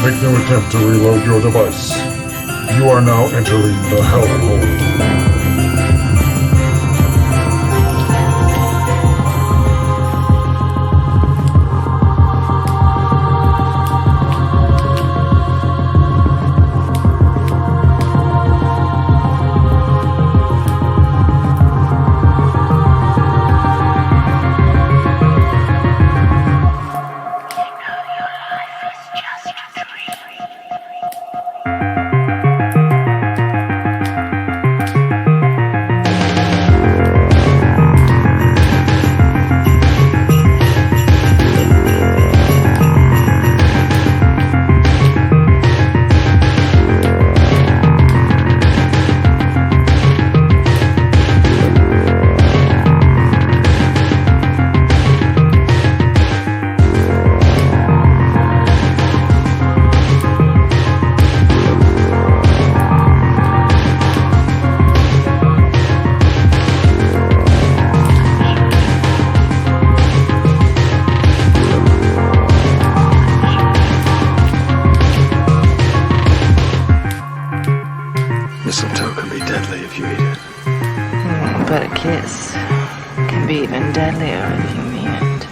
Make no attempt to reload your device. You are now entering the Hellhole. Mistletoe can be deadly if you eat it. But a kiss can be even deadlier if you mean it.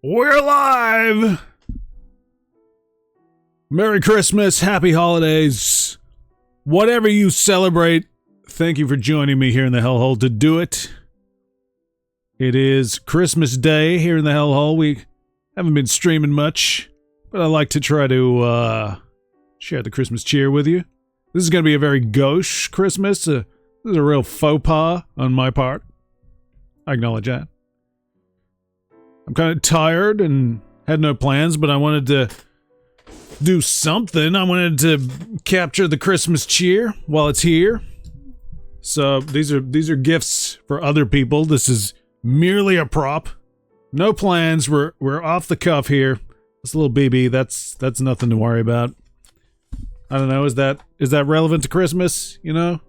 We're live! Merry Christmas, happy holidays, whatever you celebrate. Thank you for joining me here in the Hellhole to do it. It is Christmas Day here in the Hellhole. We haven't been streaming much, but I like to try to share the Christmas cheer with you. This is going to be a very gauche Christmas. This is a real faux pas on my part. I acknowledge that. I'm kind of tired and had no plans, but I wanted to do something. I wanted to capture the Christmas cheer while it's here. So these are gifts for other people. This is merely a prop. No plans. We're off the cuff here. This little BB, that's nothing to worry about. I don't know, is that relevant to Christmas, you know?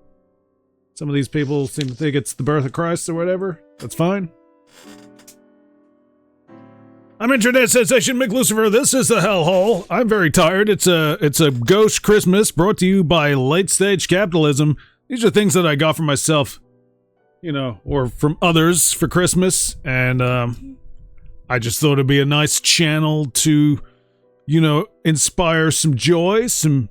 Some of these people seem to think it's the birth of Christ or whatever. That's fine. I'm Internet Sensation Mick Lucifer. This is the Hellhole. I'm very tired. It's a ghost Christmas brought to you by Late Stage Capitalism. These are things that I got for myself, you know, or from others for Christmas, and I just thought it'd be a nice channel to, you know, inspire some joy, some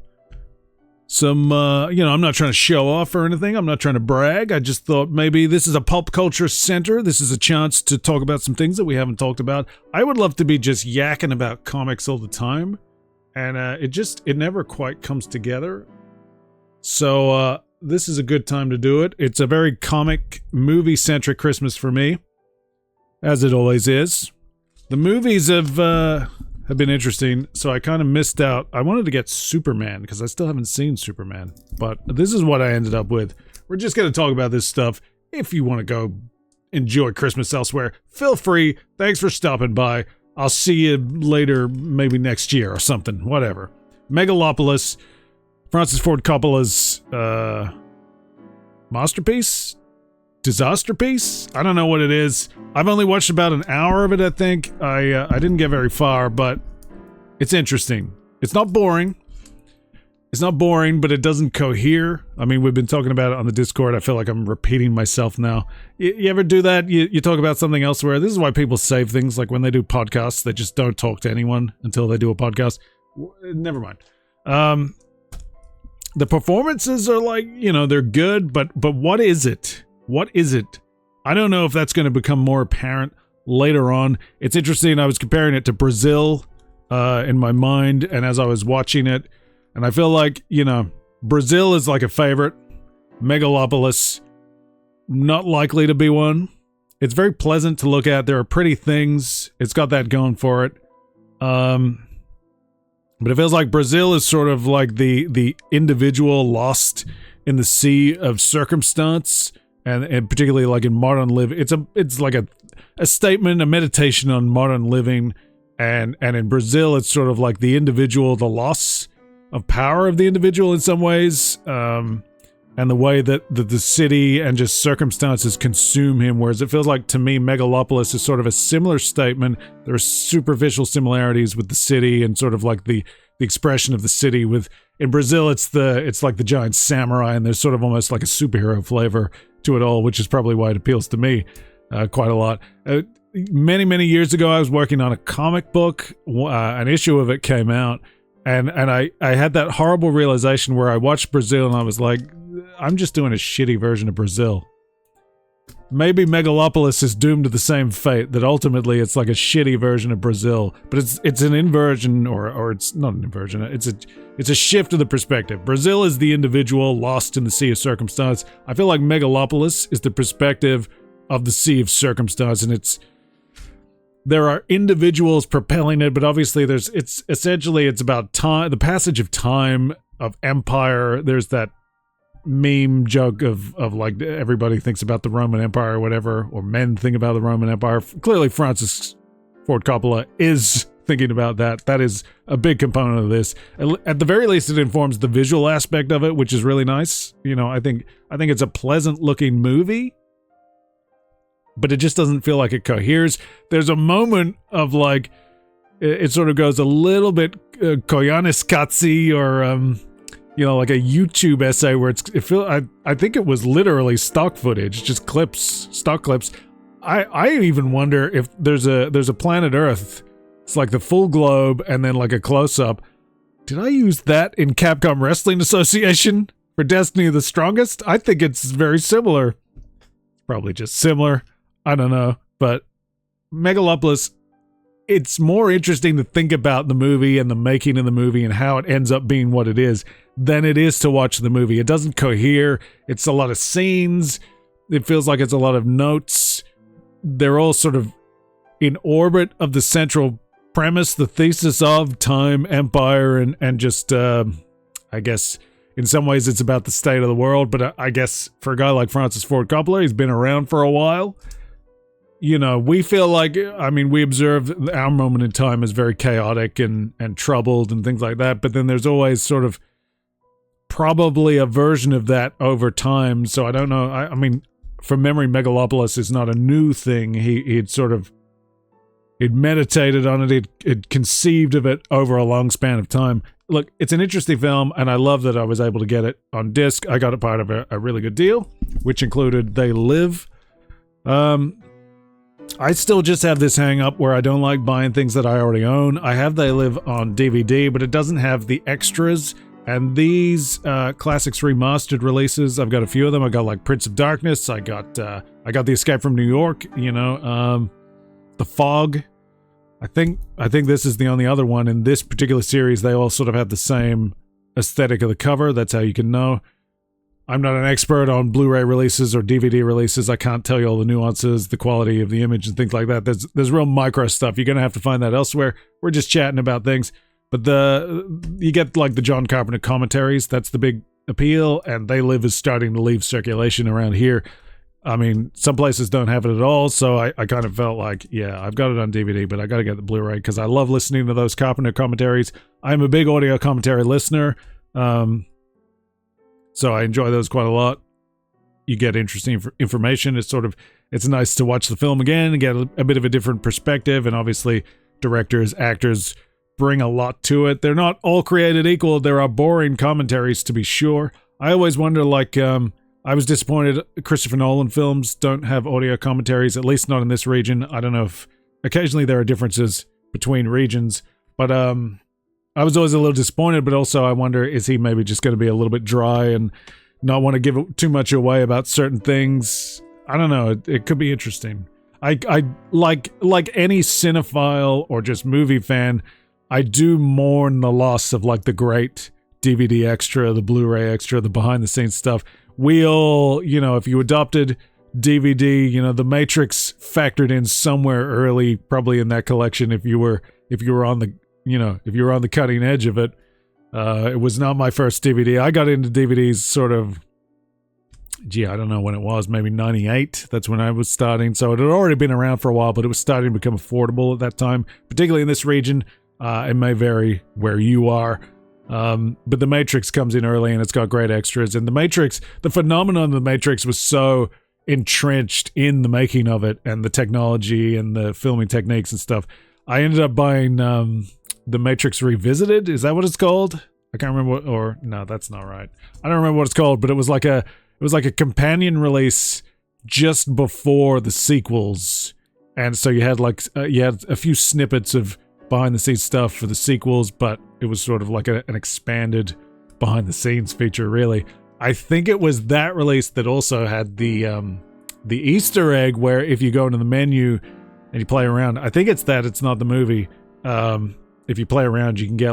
you know, I'm not trying to show off or anything. I'm not trying to brag. I just thought maybe this is a pulp culture center. This is a chance to talk about some things that we haven't talked about. I would love to be just yakking about comics all the time, and it never quite comes together. So this is a good time to do it. It's a very comic movie centric Christmas for me, as it always is. The movies have been interesting, so I kind of missed out. I wanted to get Superman because I still haven't seen Superman, but this is what I ended up with. We're just going to talk about this stuff. If you want to go enjoy Christmas elsewhere, feel free. Thanks for stopping by. I'll see you later, maybe next year or something, whatever. Megalopolis, Francis Ford Coppola's masterpiece? Disaster piece? I don't know what it is. I've only watched about an hour of it, I think. I didn't get very far, but it's interesting. It's not boring. It's not boring, but it doesn't cohere. I mean, we've been talking about it on the Discord. I feel like I'm repeating myself now. You ever do that? You talk about something elsewhere. This is why people save things. Like when they do podcasts, they just don't talk to anyone until they do a podcast. Never mind. The performances are like, you know, they're good, but what is it? What is it? I don't know if that's going to become more apparent later on. It's interesting. I was comparing it to Brazil in my mind, and as I was watching it, and I feel like, you know, Brazil is like a favorite. Megalopolis, not likely to be one. It's very pleasant to look at. There are pretty things. It's got that going for it. But it feels like Brazil is sort of like the individual lost in the sea of circumstance. And particularly like in modern living, it's like a statement, a meditation on modern living, and in Brazil, it's sort of like the individual, the loss of power of the individual in some ways, and and the way that the city and just circumstances consume him, whereas it feels like, to me, Megalopolis is sort of a similar statement. There are superficial similarities with the city and sort of like the expression of the city. In Brazil, it's like the giant samurai, and there's sort of almost like a superhero flavor to it all, which is probably why it appeals to me quite a lot. Many years ago, I was working on a comic book. An issue of it came out, and I had that horrible realization where I watched Brazil and I was like, I'm just doing a shitty version of Brazil. Maybe Megalopolis is doomed to the same fate, that ultimately it's like a shitty version of Brazil, but it's an inversion, or it's not an inversion, it's a shift of the perspective. Brazil is the individual lost in the sea of circumstance. I feel like Megalopolis is the perspective of the sea of circumstance, and there are individuals propelling it, but obviously it's about time, the passage of time, of empire. There's that meme joke of like everybody thinks about the Roman Empire or whatever, or men think about the Roman Empire. Clearly Francis Ford Coppola is thinking about that. That is a big component of this. At the very least, it informs the visual aspect of it, which is really nice. I think it's a pleasant looking movie, but it just doesn't feel like it coheres. There's a moment of like, it sort of goes a little bit Koyaanisqatsi, or like a YouTube essay where I think it was literally stock footage, just stock clips. I even wonder if there's a planet Earth. It's like the full globe and then like a close-up. Did I use that in Capcom Wrestling Association for Destiny of the Strongest? I think it's very similar. Probably just similar. I don't know. But Megalopolis, it's more interesting to think about the movie and the making of the movie and how it ends up being what it is than it is to watch the movie. It doesn't cohere. It's a lot of scenes. It feels like it's a lot of notes. They're all sort of in orbit of the central premise, the thesis of time, empire, and just, I guess, in some ways it's about the state of the world. But I guess for a guy like Francis Ford Coppola, he's been around for a while. We feel like, we observe our moment in time as very chaotic and troubled and things like that. But then there's always sort of probably a version of that over time. So I don't know. From memory, Megalopolis is not a new thing. He'd meditated on it. He'd conceived of it over a long span of time. Look, it's an interesting film, and I love that I was able to get it on disc. I got it part of a really good deal, which included They Live. I still just have this hang up where I don't like buying things that I already own. I have They Live on DVD, but it doesn't have the extras. And these Classics Remastered releases, I've got a few of them. I got like Prince of Darkness. I got The Escape from New York. The Fog. I think this is the only other one in this particular series. They all sort of have the same aesthetic of the cover. That's how you can know. I'm not an expert on Blu-ray releases or DVD releases. I can't tell you all the nuances, the quality of the image and things like that. There's real micro stuff. You're going to have to find that elsewhere. We're just chatting about things. But you get like the John Carpenter commentaries. That's the big appeal. And They Live is starting to leave circulation around here. Some places don't have it at all. So I kind of felt like, yeah, I've got it on DVD, but I got to get the Blu-ray because I love listening to those Carpenter commentaries. I'm a big audio commentary listener. So I enjoy those quite a lot. You get interesting information. It's nice to watch the film again and get a bit of a different perspective. And obviously directors, actors bring a lot to it. They're not all created equal. There are boring commentaries, to be sure. I always wonder, I was disappointed Christopher Nolan films don't have audio commentaries, at least not in this region. I don't know if occasionally there are differences between regions, but I was always a little disappointed, but also I wonder, is he maybe just going to be a little bit dry and not want to give too much away about certain things? I don't know. It could be interesting. I like any cinephile or just movie fan, I do mourn the loss of like the great DVD extra, the Blu-ray extra, the behind the scenes stuff. We all, if you adopted DVD, The Matrix factored in somewhere early, probably in that collection. If you were on the cutting edge of it. It was not my first DVD. I got into DVDs sort of, I don't know when it was, maybe 98. That's when I was starting. So it had already been around for a while, but it was starting to become affordable at that time, particularly in this region. It may vary where you are. But The Matrix comes in early and it's got great extras. And the phenomenon of The Matrix was so entrenched in the making of it and the technology and the filming techniques and stuff. I ended up buying The Matrix Revisited. Is that what it's called? I can't remember no, that's not right. I don't remember what it's called, but it was like a companion release just before the sequels. And so you had you had a few snippets of behind the scenes stuff for the sequels, but it was sort of like an expanded behind the scenes feature, really. I think it was that release that also had the Easter egg where if you go into the menu and you play around, I think it's not the movie. If you play around, you can get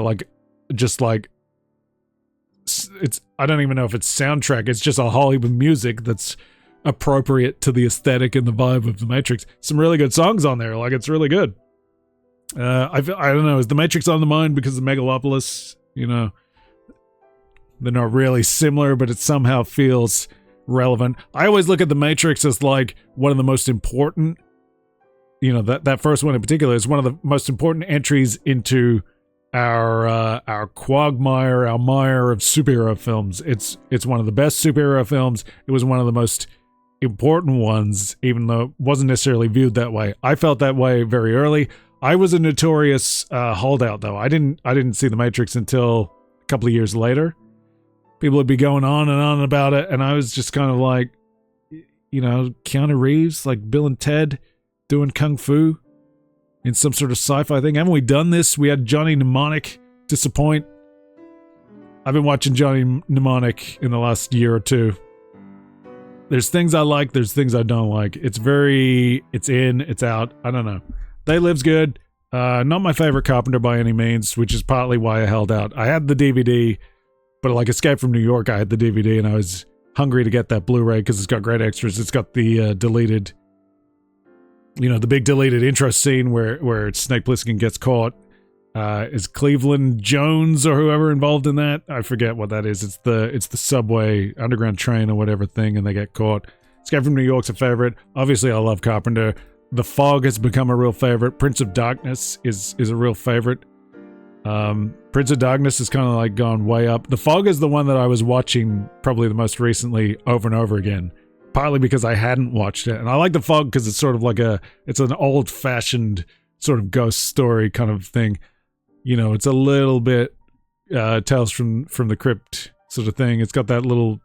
I don't even know if it's soundtrack. It's just a Hollywood music that's appropriate to the aesthetic and the vibe of The Matrix. Some really good songs on there. Like, it's really good. I don't know. Is The Matrix on the mind because of Megalopolis? You know, they're not really similar, but it somehow feels relevant. I always look at The Matrix as like one of the most important, you know, that first one in particular is one of the most important entries into our quagmire, our mire of superhero films. It's one of the best superhero films. It was one of the most important ones, even though it wasn't necessarily viewed that way. I felt that way very early. I was a notorious holdout, though. I didn't see The Matrix until a couple of years later. People would be going on and on about it, and I was just kind of like, you know, Keanu Reeves, like Bill and Ted doing kung fu in some sort of sci-fi thing. Haven't we done this? We had Johnny Mnemonic disappoint. I've been watching Johnny Mnemonic in the last year or two. There's things I like, there's things I don't like. It's in, it's out. I don't know. They Live's good. Not my favorite Carpenter by any means, which is partly why I held out. I had the DVD, but like Escape from New York, I had the DVD and I was hungry to get that Blu-ray because it's got great extras. It's got the deleted, you know, the big deleted intro scene where Snake Plissken gets caught. Is Cleveland Jones or whoever involved in that? I forget what that is. It's the subway underground train or whatever thing, and they get caught. Escape from New York's a favorite. Obviously, I love Carpenter. The Fog has become a real favorite. Prince of Darkness is a real favorite. Prince of Darkness has kind of like gone way up. The Fog is the one that I was watching probably the most recently over and over again. Partly because I hadn't watched it. And I like The Fog because it's sort of like it's an old-fashioned sort of ghost story kind of thing. You know, it's a little bit Tales from the Crypt sort of thing. It's got that little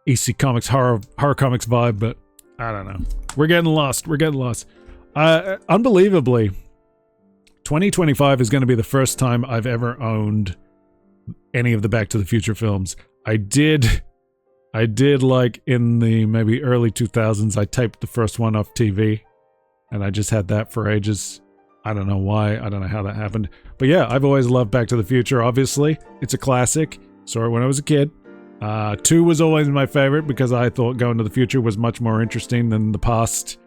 EC Comics horror comics vibe, but I don't know. We're getting lost. Unbelievably, 2025 is going to be the first time I've ever owned any of the Back to the Future films. I did like in the maybe early 2000s, I taped the first one off TV, and I just had that for ages. I don't know why. I don't know how that happened. But yeah, I've always loved Back to the Future, obviously. It's a classic. Saw it when I was a kid. 2 was always my favorite because I thought Going to the Future was much more interesting than the past.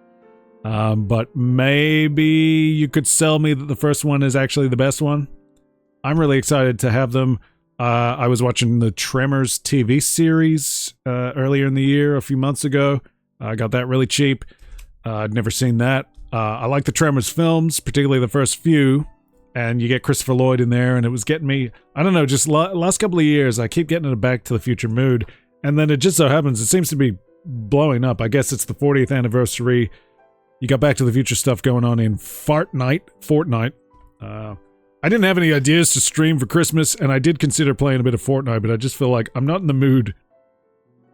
But maybe you could sell me that the first one is actually the best one. I'm really excited to have them. I was watching the Tremors TV series earlier in the year, a few months ago. I got that really cheap. I'd never seen that. I like the Tremors films, particularly the first few, and you get Christopher Lloyd in there, and it was getting me, I don't know, just last couple of years, I keep getting in a Back to the Future mood, and then it just so happens, it seems to be blowing up. I guess it's the 40th anniversary. You got Back to the Future stuff going on in Fortnite. I didn't have any ideas to stream for Christmas, and I did consider playing a bit of Fortnite, but I just feel like I'm not in the mood.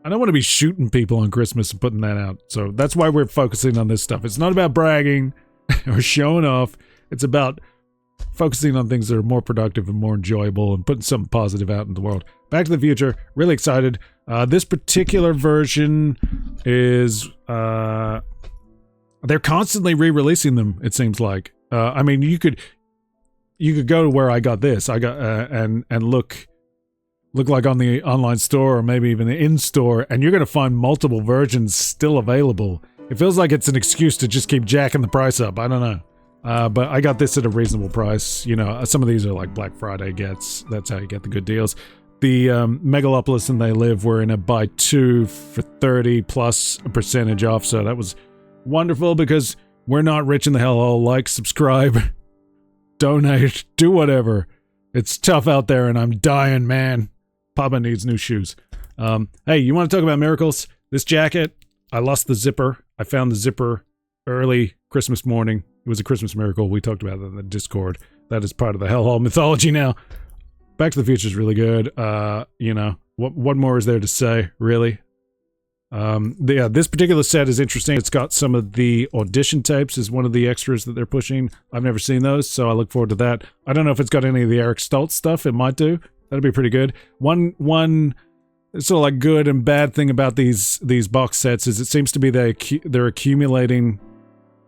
I don't want to be shooting people on Christmas and putting that out. So that's why we're focusing on this stuff. It's not about bragging or showing off. It's about focusing on things that are more productive and more enjoyable and putting something positive out in the world. Back to the Future. Really excited. This particular version is... they're constantly re-releasing them, it seems like. I mean, you could go to where I got this. I got and look like on the online store or maybe even the in-store, and you're going to find multiple versions still available. It feels like it's an excuse to just keep jacking the price up. I don't know. But I got this at a reasonable price. You know, some of these are like Black Friday gets. That's how you get the good deals. The Megalopolis and They Live were in a buy 2 for 30+% off, so that was wonderful because we're not rich in the hellhole. Like, subscribe, donate, do whatever. It's tough out there, and I'm dying, man. Papa needs new shoes. Hey, you want to talk about miracles? This jacket, I lost the zipper. I found the zipper early Christmas morning. It was a Christmas miracle. We talked about it in the Discord. That is part of the Hellhole mythology now. Back to the Future is really good. You know, what more is there to say, really? This particular set is interesting. It's got some of the audition tapes as one of the extras that they're pushing. I've never seen those, so I look forward to that. I don't know if it's got any of the Eric Stoltz stuff. It might do. That'd be pretty good. One sort of like good and bad thing about these box sets is it seems to be they're accumulating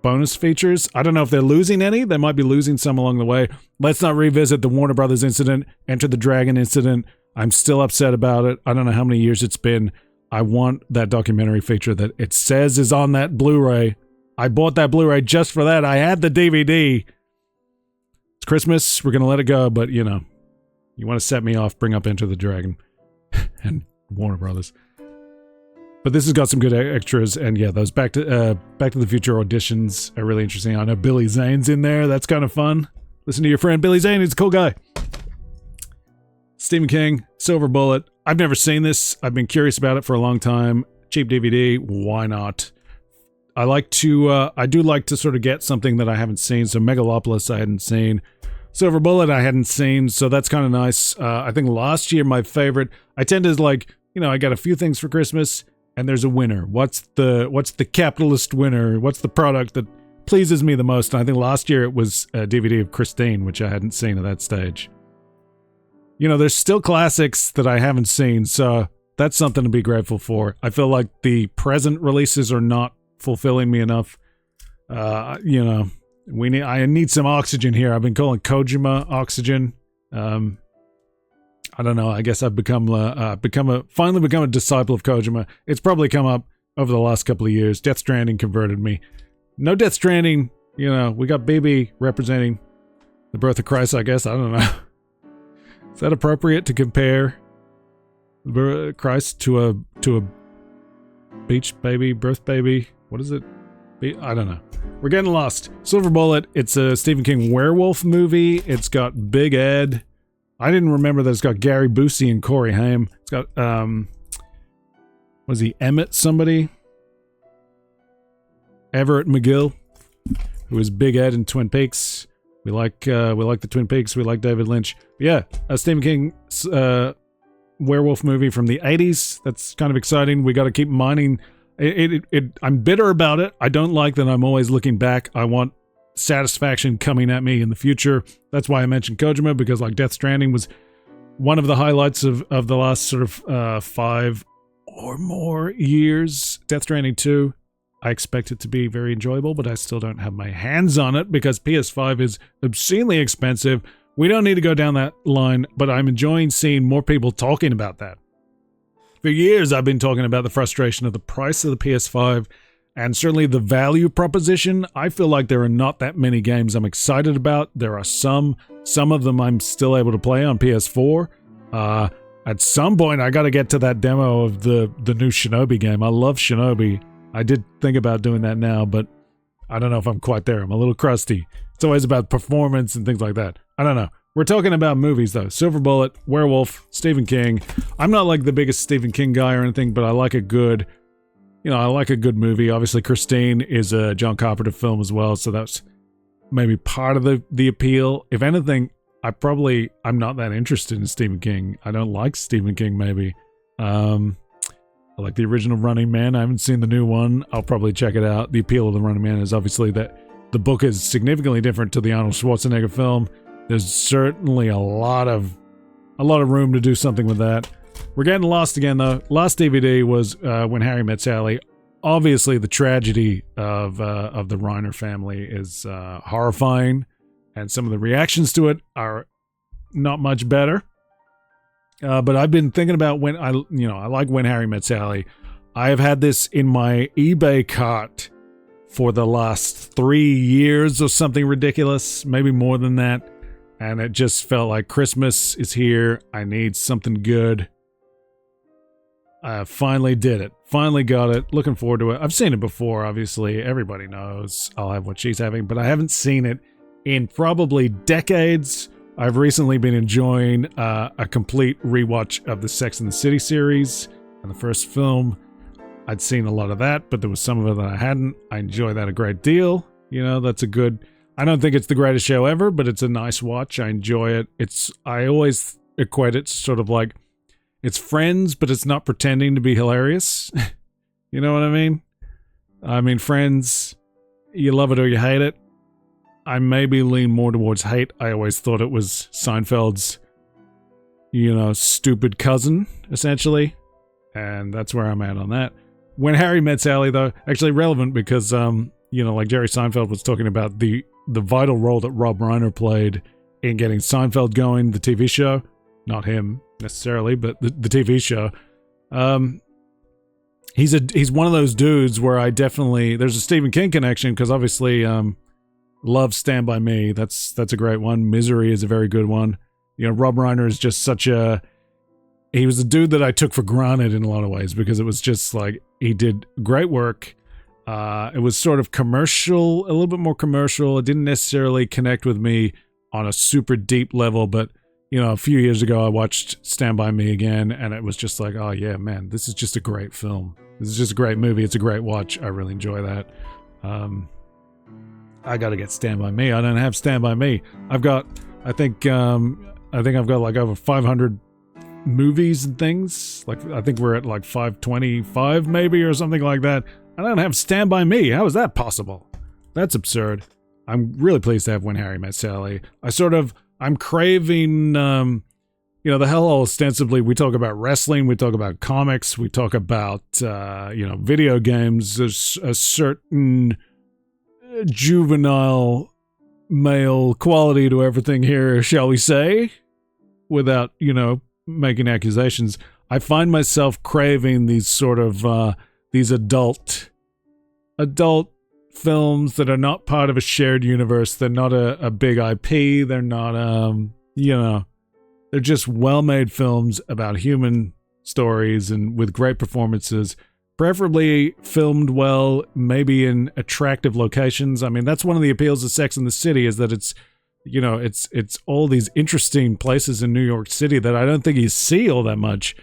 bonus features. I don't know if they're losing any. They might be losing some along the way. Let's not revisit the Warner Brothers incident, Enter the Dragon incident. I'm still upset about it. I don't know how many years it's been. I want that documentary feature that it says is on that Blu-ray. I bought that Blu-ray just for that. I had the DVD. It's Christmas. We're going to let it go, but you know, you want to set me off, bring up Enter the Dragon and Warner Brothers. But this has got some good extras, and yeah, those Back to the Future auditions are really interesting. I know Billy Zane's in there. That's kind of fun. Listen to your friend Billy Zane. He's a cool guy. Stephen King, Silver Bullet. I've never seen this. I've been curious about it for a long time. Cheap DVD. Why not? I do like to sort of get something that I haven't seen. So Megalopolis I hadn't seen. Silver Bullet I hadn't seen. So that's kind of nice. I think last year my favorite. I tend to like, you know, I got a few things for Christmas. And there's a winner. What's the capitalist winner? What's the product that pleases me the most? And I think last year it was a DVD of Christine, which I hadn't seen at that stage. You know, there's still classics that I haven't seen, so that's something to be grateful for. I feel like the present releases are not fulfilling me enough. You know, I need some oxygen here. I've been calling Kojima oxygen. I don't know. I guess I've finally become a disciple of Kojima. It's probably come up over the last couple of years. Death Stranding converted me. No Death Stranding. You know, we got BB representing the birth of Christ, I guess. I don't know. Is that appropriate to compare Christ to a beach baby, birth baby? What is it? I don't know. We're getting lost. Silver Bullet. It's a Stephen King werewolf movie. It's got Big Ed. I didn't remember that it's got Gary Busey and Corey Haim. It's got, was he Emmett somebody? Everett McGill, who is Big Ed in Twin Peaks. We like the Twin Peaks. We like David Lynch. But yeah, a Stephen King werewolf movie from the 80s. That's kind of exciting. We got to keep mining. I'm bitter about it. I don't like that I'm always looking back. I want satisfaction coming at me in the future. That's why I mentioned Kojima, because like Death Stranding was one of the highlights of the last sort of 5 or more years. Death Stranding 2, I expect it to be very enjoyable, but I still don't have my hands on it because PS5 is obscenely expensive. We don't need to go down that line, but I'm enjoying seeing more people talking about that. For years, I've been talking about the frustration of the price of the PS5 and certainly the value proposition. I feel like there are not that many games I'm excited about. There are some of them I'm still able to play on PS4. At some point, I got to get to that demo of the new Shinobi game. I love Shinobi. I did think about doing that now, but I don't know if I'm quite there. I'm a little crusty. It's always about performance and things like that. I don't know. We're talking about movies, though. Silver Bullet, Werewolf, Stephen King. I'm not like the biggest Stephen King guy or anything, but I like a good movie. Obviously, Christine is a John Carpenter film as well, so that's maybe part of the appeal. If anything, I'm not that interested in Stephen King. I don't like Stephen King, maybe. I like the original Running Man. I haven't seen the new one. I'll probably check it out. The appeal of the Running Man is obviously that the book is significantly different to the Arnold Schwarzenegger film. There's certainly a lot of room to do something with that. We're getting lost again, though. Last DVD was When Harry Met Sally. Obviously, the tragedy of the Reiner family is horrifying, and some of the reactions to it are not much better. But I've been thinking about I like When Harry Met Sally. I have had this in my eBay cart for the last 3 years or something ridiculous, maybe more than that. And it just felt like Christmas is here. I need something good. I finally did it. Finally got it. Looking forward to it. I've seen it before, obviously. Everybody knows I'll have what she's having, but I haven't seen it in probably decades I've recently been enjoying a complete rewatch of the Sex and the City series and the first film. I'd seen a lot of that, but there was some of it that I hadn't. I enjoy that a great deal. You know, that's a good... I don't think it's the greatest show ever, but it's a nice watch. I enjoy it. I always equate it sort of like it's Friends, but it's not pretending to be hilarious. You know what I mean? I mean, Friends, you love it or you hate it. I maybe lean more towards hate. I always thought it was Seinfeld's, stupid cousin, essentially. And that's where I'm at on that. When Harry Met Sally, though, actually relevant because, like Jerry Seinfeld was talking about the vital role that Rob Reiner played in getting Seinfeld going, the TV show. Not him, necessarily, but the TV show. He's one of those dudes where I definitely... There's a Stephen King connection, because obviously... love Stand By Me. That's a great one. Misery is a very good one. Rob Reiner is just he was a dude that I took for granted in a lot of ways, because it was just like, he did great work. It was sort of commercial, a little bit more commercial. It didn't necessarily connect with me on a super deep level, but a few years ago I watched Stand By Me again, and it was just like, oh yeah, man, this is just a great film. This is just a great movie. It's a great watch. I really enjoy that. I gotta get Stand By Me. I don't have Stand By Me. I think I've got like over 500 movies and things. Like, I think we're at like 525 maybe, or something like that. I don't have Stand By Me. How is that possible? That's absurd. I'm really pleased to have When Harry Met Sally. I'm craving, the Hellhole ostensibly, we talk about wrestling, we talk about comics, we talk about, video games. There's a certain juvenile male quality to everything here, shall we say, without making accusations. I find myself craving these sort of these adult films that are not part of a shared universe. They're not a big IP. They're not they're just well-made films about human stories and with great performances. Preferably filmed well, maybe in attractive locations. I mean, that's one of the appeals of Sex and the City, is that it's all these interesting places in New York City that I don't think you see all that much.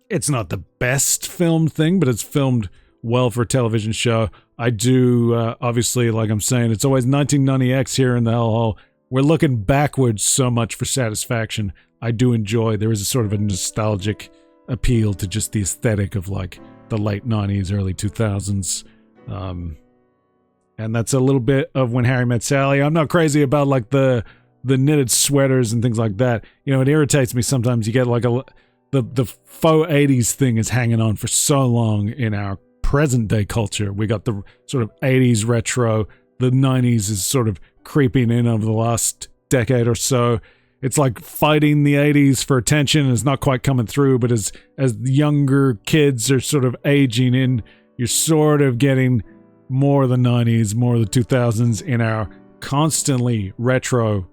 It's not the best filmed thing, but it's filmed well for a television show. I do, obviously, like I'm saying, it's always 1990X here in the Hellhole. We're looking backwards so much for satisfaction. I do enjoy, there is a sort of a nostalgic appeal to just the aesthetic of like the late 90s, early 2000s. And that's a little bit of When Harry Met Sally. I'm not crazy about like the knitted sweaters and things like that. It irritates me sometimes. You get like the faux 80s thing is hanging on for so long in our present day culture. We got the sort of 80s retro. The 90s is sort of creeping in over the last decade or so. It's like fighting the 80s for attention, and it's not quite coming through, but as the younger kids are sort of aging in, you're sort of getting more of the 90s, more of the 2000s in our constantly retro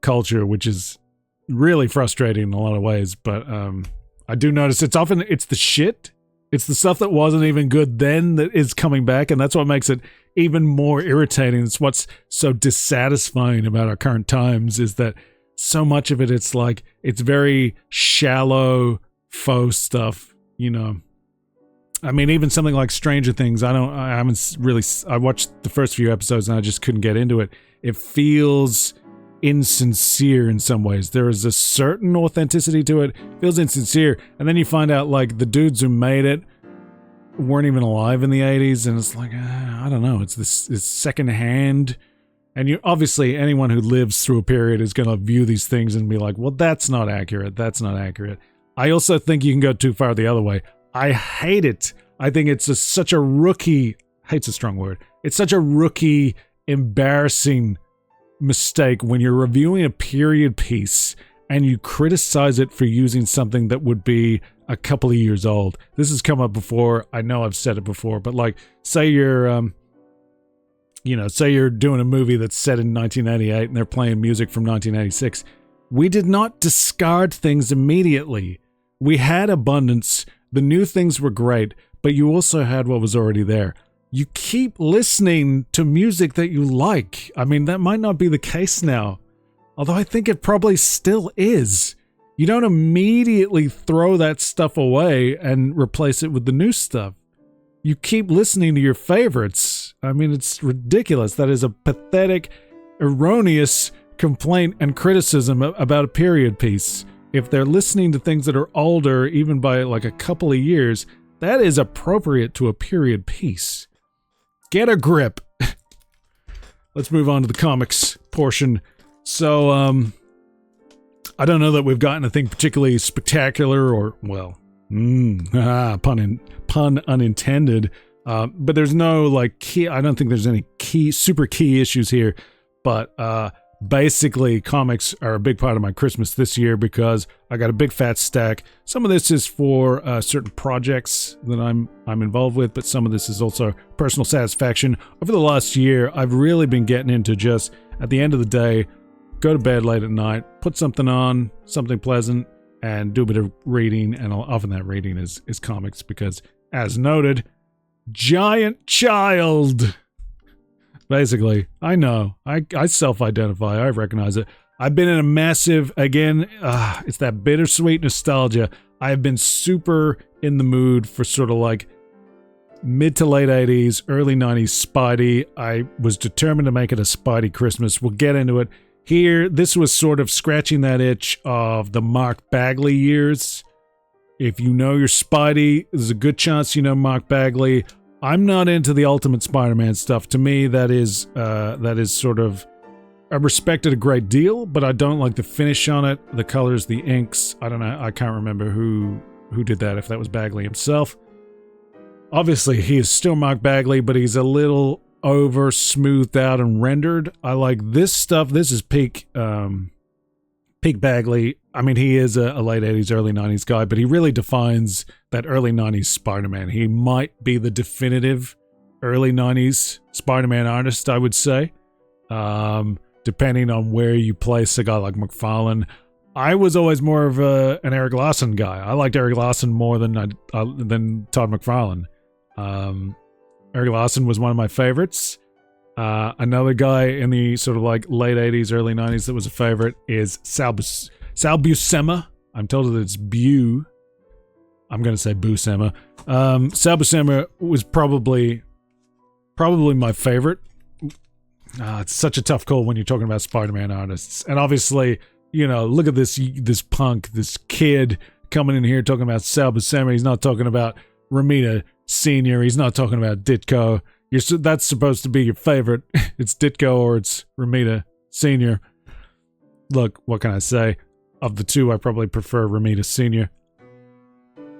culture, which is really frustrating in a lot of ways. But I do notice it's the shit. It's the stuff that wasn't even good then that is coming back, and that's what makes it even more irritating. It's what's so dissatisfying about our current times, is that so much of it, it's like, it's very shallow, faux stuff, I mean, even something like Stranger Things, I watched the first few episodes and I just couldn't get into it. It feels insincere in some ways. There is a certain authenticity to it. It feels insincere. And then you find out, like, the dudes who made it weren't even alive in the 80s, and it's like, I don't know, it's this secondhand. And obviously anyone who lives through a period is going to view these things and be like, well, that's not accurate. That's not accurate. I also think you can go too far the other way. I hate it. I think it's such a rookie, hate's a strong word. It's such a rookie, embarrassing mistake when you're reviewing a period piece and you criticize it for using something that would be a couple of years old. This has come up before. I know I've said it before, but like, say you're doing a movie that's set in 1998 and they're playing music from 1986. We did not discard things immediately. We had abundance. The new things were great, but you also had what was already there. You keep listening to music that you like. I mean, that might not be the case now. Although I think it probably still is. You don't immediately throw that stuff away and replace it with the new stuff. You keep listening to your favorites. I mean, it's ridiculous. That is a pathetic, erroneous complaint and criticism about a period piece. If they're listening to things that are older, even by like a couple of years, that is appropriate to a period piece. Get a grip. Let's move on to the comics portion. So, I don't know that we've gotten anything particularly spectacular or, well, pun unintended. But there's no, like, key, I don't think there's any super key issues here. But, basically, comics are a big part of my Christmas this year because I got a big fat stack. Some of this is for certain projects that I'm involved with, but some of this is also personal satisfaction. Over the last year, I've really been getting into just, at the end of the day, go to bed late at night, put something on, something pleasant, and do a bit of reading, and often that reading is comics because, as noted, giant child. Basically, I know. I self-identify. I recognize it. I've been in a massive, again, it's that bittersweet nostalgia. I have been super in the mood for sort of like mid to late 80s, early 90s Spidey. I was determined to make it a Spidey Christmas. We'll get into it. Here, this was sort of scratching that itch of the Mark Bagley years. If you know your Spidey, there's a good chance you know Mark Bagley. I'm not into the Ultimate Spider-Man stuff. To me, that is sort of, I respect it a great deal, but I don't like the finish on it, the colors, the inks. I don't know. I can't remember who did that, if that was Bagley himself. Obviously, he is still Mark Bagley, but he's a little over smoothed out and rendered. I like this stuff. This is peak Bagley. I mean, he is a late 80s, early 90s guy, but he really defines that early 90s Spider-Man. He might be the definitive early 90s Spider-Man artist, I would say, depending on where you place a guy like McFarlane. I was always more of an Eric Larson guy. I liked Eric Larson more than Todd McFarlane. Eric Larson was one of my favorites. Another guy in the sort of like late 80s, early 90s that was a favorite is Sal Buscema. I'm told that it's Bu. I'm going to say Buscema. Sal Buscema was probably my favorite. It's such a tough call when you're talking about Spider-Man artists. And obviously, you know, look at this punk, this kid coming in here talking about Sal Buscema. He's not talking about Romita Sr. He's not talking about Ditko. That's supposed to be your favorite. It's Ditko or it's Romita Sr. Look, what can I say? Of the two, I probably prefer Romita Sr.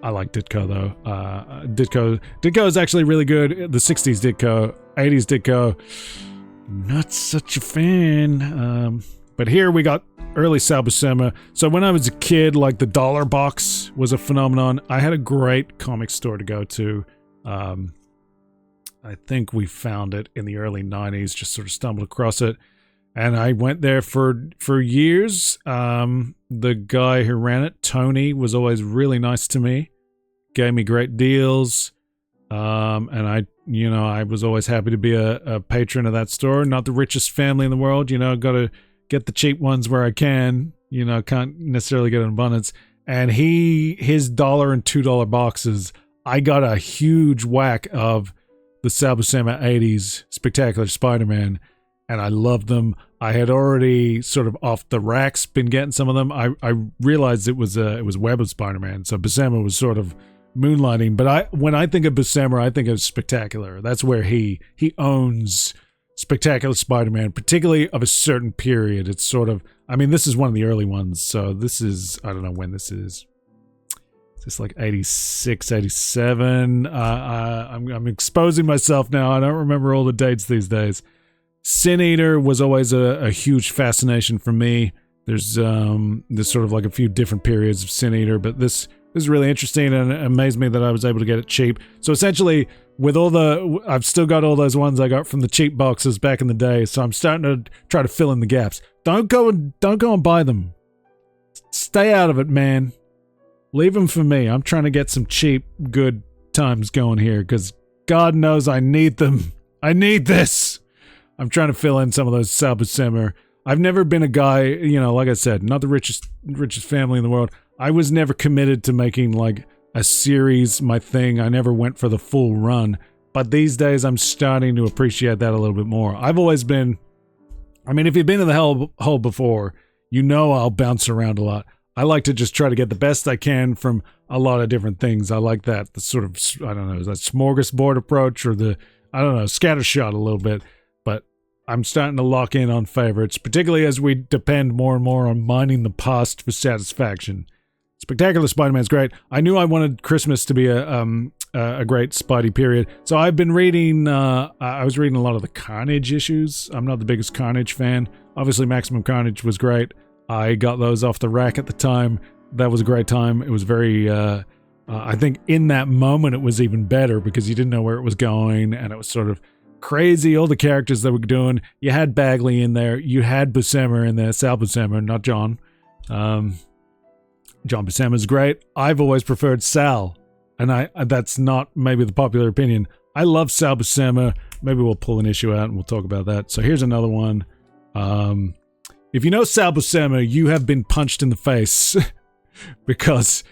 I like Ditko, though. Ditko is actually really good. The 60s Ditko, 80s Ditko, not such a fan. But here we got early Sal Buscema. So when I was a kid, like the dollar box was a phenomenon. I had a great comic store to go to. I think we found it in the early 90s, just sort of stumbled across it. And I went there for years. The guy who ran it, Tony, was always really nice to me. Gave me great deals. And I was always happy to be a patron of that store. Not the richest family in the world, got to get the cheap ones where I can. Can't necessarily get an abundance. And his $1 and $2 boxes, I got a huge whack of the Sal Buscema 80s Spectacular Spider-Man, and I loved them. I had already sort of off the racks been getting some of them. I realized it was Web of Spider-Man, so Buscema was sort of moonlighting. But when I think of Buscema, I think of Spectacular. That's where he owns Spectacular Spider-Man, particularly of a certain period. It's sort of, this is one of the early ones, so this is, I don't know when this is. It's like 86, 87. I'm exposing myself now. I don't remember all the dates these days. Sin Eater was always a huge fascination for me. There's sort of like a few different periods of Sin Eater, but this is really interesting and it amazed me that I was able to get it cheap. So essentially, I've still got all those ones I got from the cheap boxes back in the day. So I'm starting to try to fill in the gaps. Don't go and buy them. Stay out of it, man. Leave them for me. I'm trying to get some cheap, good times going here because God knows I need them. I need this. I'm trying to fill in some of those Sal Buscema. I've never been a guy, like I said, not the richest family in the world. I was never committed to making like a series my thing. I never went for the full run. But these days I'm starting to appreciate that a little bit more. I've always been, if you've been in the Hellhole before, I'll bounce around a lot. I like to just try to get the best I can from a lot of different things. I like that, the sort of, I don't know, is that smorgasbord approach or the, I don't know, scattershot a little bit. But I'm starting to lock in on favorites, particularly as we depend more and more on mining the past for satisfaction. Spectacular Spider-Man's great. I knew I wanted Christmas to be a great Spidey period. So I've been reading, I was reading a lot of the Carnage issues. I'm not the biggest Carnage fan. Obviously Maximum Carnage was great. I got those off the rack at the time. That was a great time. It was very, I think in that moment it was even better because you didn't know where it was going and it was sort of crazy. All the characters that were doing. You had Bagley in there. You had Buscema in there. Sal Buscema, not John. John Buscema's great. I've always preferred Sal. And that's not maybe the popular opinion. I love Sal Buscema. Maybe we'll pull an issue out and we'll talk about that. So here's another one. If you know Sal Buscema, you have been punched in the face because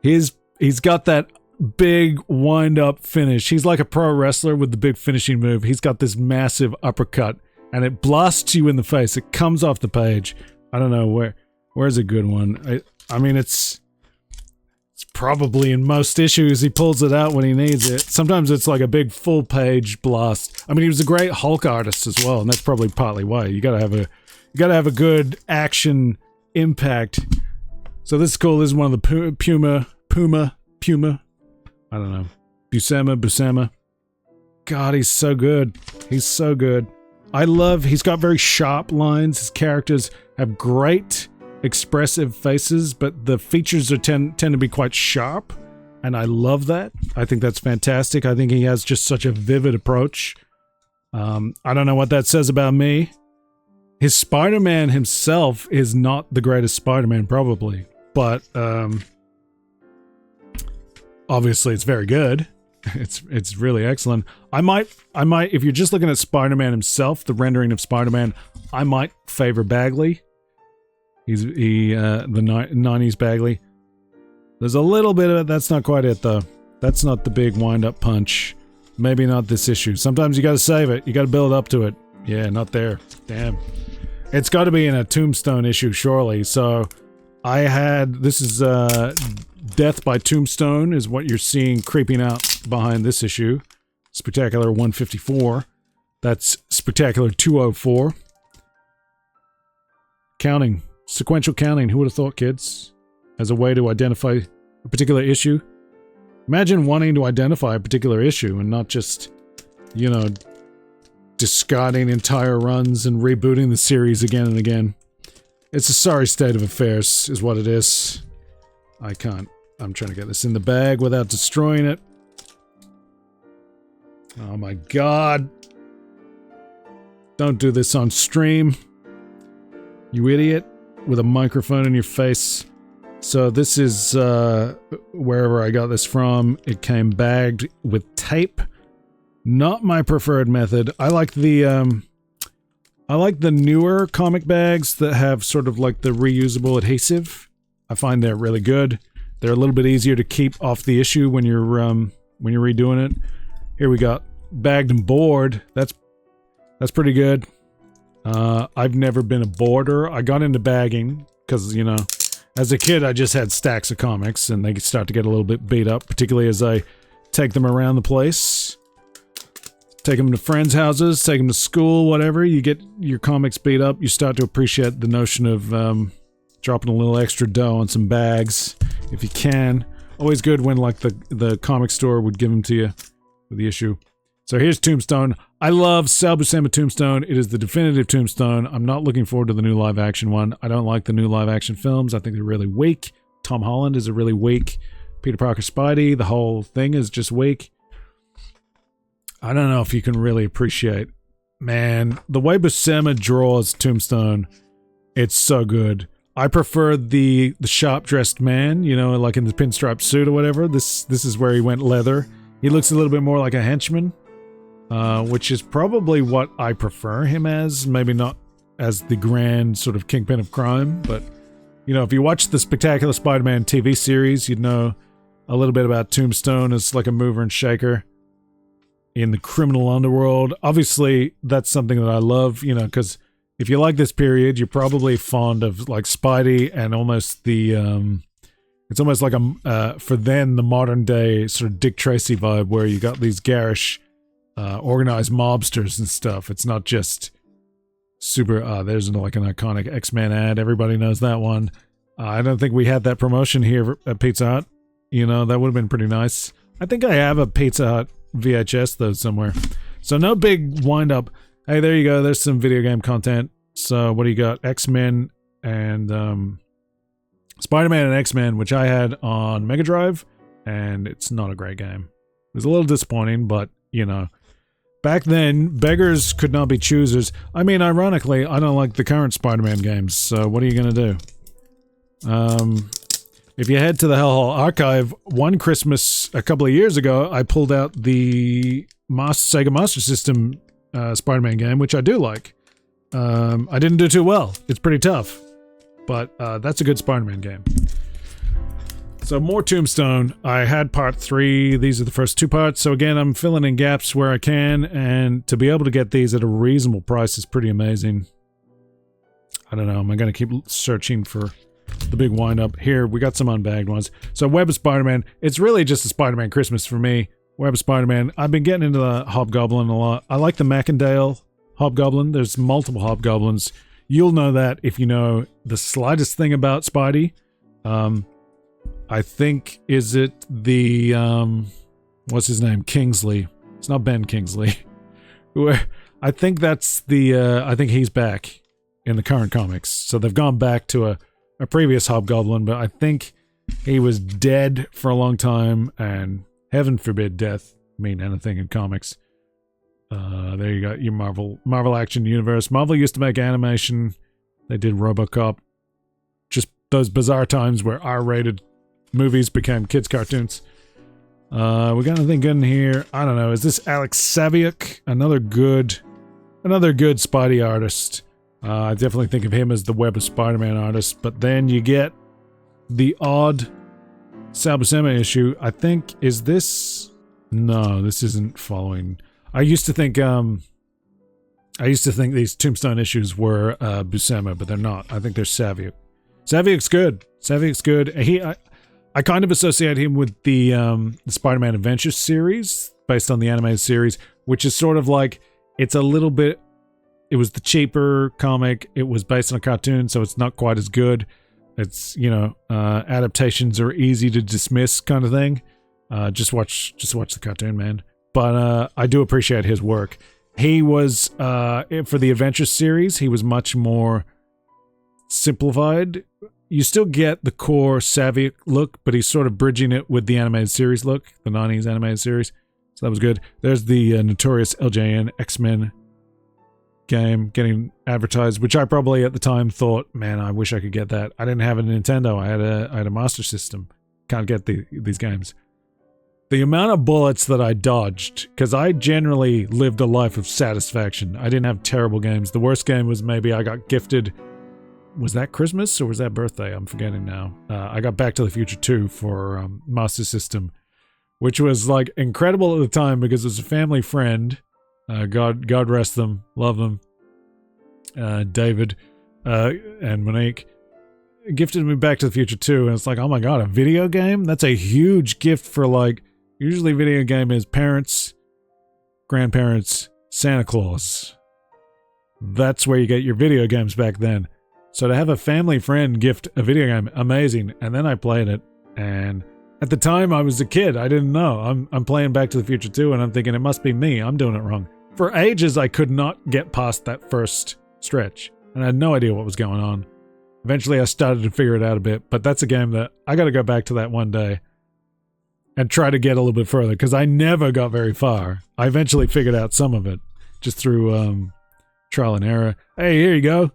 he's got that big wind-up finish. He's like a pro wrestler with the big finishing move. He's got this massive uppercut and it blasts you in the face. It comes off the page. I don't know where's a good one. It's probably in most issues he pulls it out when he needs it. Sometimes it's like a big full page blast. He was a great Hulk artist as well, and that's probably partly why. You gotta have a good action impact. So this is cool. This is one of the Puma. I don't know. Buscema. God, he's so good. He's so good. He's got very sharp lines. His characters have great expressive faces, but the features tend to be quite sharp, and I love that. I think that's fantastic. I think he has just such a vivid approach. I don't know what that says about me. His Spider-Man himself is not the greatest Spider-Man, probably, but obviously it's very good. It's really excellent. I might, if you're just looking at Spider-Man himself, the rendering of Spider-Man, I might favor Bagley. The 90s Bagley. There's a little bit of it. That's not quite it, though. That's not the big wind-up punch. Maybe not this issue. Sometimes you gotta save it. You gotta build up to it. Yeah, not there. Damn. It's gotta be in a Tombstone issue, surely. So, this is, Death by Tombstone is what you're seeing creeping out behind this issue. Spectacular 154. That's Spectacular 204. Counting. Sequential counting, who would have thought, kids? As a way to identify a particular issue. Imagine wanting to identify a particular issue and not just, discarding entire runs and rebooting the series again and again. It's a sorry state of affairs, is what it is. I'm trying to get this in the bag without destroying it. Oh my god. Don't do this on stream. You idiot. With a microphone in your face. So this is wherever I got this from. It came bagged with tape. Not my preferred method. I like the newer comic bags that have sort of like the reusable adhesive. I find they're really good. They're a little bit easier to keep off the issue when you're redoing it. Here we got bagged and board. That's pretty good. I've never been a boarder. I got into bagging because, as a kid, I just had stacks of comics and they start to get a little bit beat up, particularly as I take them around the place. Take them to friends' houses, take them to school, whatever. You get your comics beat up. You start to appreciate the notion of dropping a little extra dough on some bags if you can. Always good when, like, the comic store would give them to you with the issue. So here's Tombstone. I love Sal Buscema Tombstone. It is the definitive Tombstone. I'm not looking forward to the new live-action one. I don't like the new live-action films. I think they're really weak. Tom Holland is a really weak Peter Parker Spidey. The whole thing is just weak. I don't know if you can really appreciate. Man, the way Buscema draws Tombstone, it's so good. I prefer the sharp-dressed man, like in the pinstripe suit or whatever. This is where he went leather. He looks a little bit more like a henchman. Which is probably what I prefer him as. Maybe not as the grand sort of kingpin of crime, but you know, if you watch the Spectacular Spider-Man TV series, you'd know a little bit about Tombstone as like a mover and shaker in the criminal underworld. Obviously, that's something that I love, you know, because if you like this period, you're probably fond of like Spidey and almost the it's almost like for then the modern day sort of Dick Tracy vibe, where you got these garish organized mobsters and stuff. It's not just super there's like an iconic X-Men ad, everybody knows that one. I don't think we had that promotion here at Pizza Hut. You know, that would have been pretty nice. I think I have a Pizza Hut VHS though somewhere. So no big wind up. Hey, there you go. There's some video game content. So what do you got? X-Men and Spider-Man and X-Men, which I had on Mega Drive, and it's not a great game. It was a little disappointing, but you know, back then beggars could not be choosers. I mean, ironically, I don't like the current Spider-Man games. So what are you gonna do? If you head to the Hellhole archive, one Christmas a couple of years ago, I pulled out the Sega Master System Spider-Man game, which I do like. I didn't do too well. It's pretty tough, but that's a good Spider-Man game. So more Tombstone. I had part 3. These are the first 2 parts. So again, I'm filling in gaps where I can, and to be able to get these at a reasonable price is pretty amazing. I don't know. Am I going to keep searching for the big wind-up? Here, we got some unbagged ones. So Web of Spider-Man. It's really just a Spider-Man Christmas for me. Web of Spider-Man. I've been getting into the Hobgoblin a lot. I like the Mackendale Hobgoblin. There's multiple Hobgoblins. You'll know that if you know the slightest thing about Spidey. I think, is it the, what's his name? Kingsley. It's not Ben Kingsley. I think that's the, I think he's back in the current comics. So they've gone back to a previous Hobgoblin, but I think he was dead for a long time, and heaven forbid death mean anything in comics. There you got your Marvel Action Universe. Marvel used to make animation. They did RoboCop. Just those bizarre times where R-rated movies became kids' cartoons. We got anything good in here? I don't know. Is this Alex Saviuk? Another good Spidey artist. I definitely think of him as the Web of Spider-Man artist. But then you get the odd Sal Buscema issue. I think, is this? No, this isn't following. I used to think these Tombstone issues were Buscema, but they're not. I think they're Saviuk. Saviuk's good. Saviuk's good. I kind of associate him with the Spider-Man Adventures series, based on the animated series, which is sort of like, it's a little bit, it was the cheaper comic, it was based on a cartoon, so it's not quite as good. It's, you know, adaptations are easy to dismiss kind of thing. Just watch the cartoon, man. But I do appreciate his work. He was, for the Adventures series, he was much more simplified. You still get the core Saviuk look, but he's sort of bridging it with the animated series look, the 90s animated series. So that was good. There's the notorious LJN X-Men game getting advertised, which I probably at the time thought, man, I wish I could get that. I didn't have a Nintendo. I had a Master System. Can't get these games. The amount of bullets that I dodged, because I generally lived a life of satisfaction. I didn't have terrible games. The worst game was maybe I got gifted. Was that Christmas or was that birthday? I'm forgetting now. I got Back to the Future 2 for Master System, which was like incredible at the time because it was a family friend. God rest them, love them. David and Monique gifted me Back to the Future 2, and it's like, oh my god, a video game? That's a huge gift for, like, usually video game is parents, grandparents, Santa Claus. That's where you get your video games back then. So to have a family friend gift a video game, amazing. And then I played it, and at the time I was a kid. I didn't know. I'm playing Back to the Future 2, and I'm thinking it must be me. I'm doing it wrong. For ages, I could not get past that first stretch, and I had no idea what was going on. Eventually, I started to figure it out a bit, but that's a game that I got to go back to that one day and try to get a little bit further, because I never got very far. I eventually figured out some of it just through trial and error. Hey, here you go.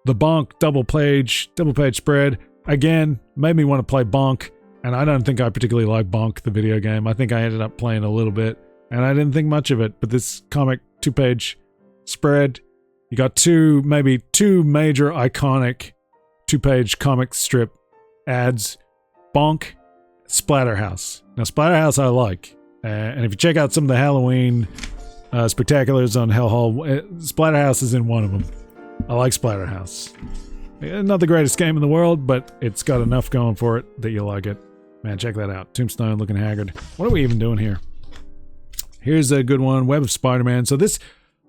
The Bonk double page spread. Again, made me want to play Bonk, and I don't think I particularly like Bonk, the video game. I think I ended up playing a little bit, and I didn't think much of it, but this comic 2-page spread, You got maybe two major iconic 2-page comic strip ads. Bonk, Splatterhouse. Now, Splatterhouse I like. And if you check out some of the Halloween spectaculars on Hellhole, Splatterhouse is in one of them. I like Splatterhouse. Not the greatest game in the world, but it's got enough going for it that you like it. Man, check that out. Tombstone looking haggard. What are we even doing here? Here's a good one. Web of Spider-Man. So this,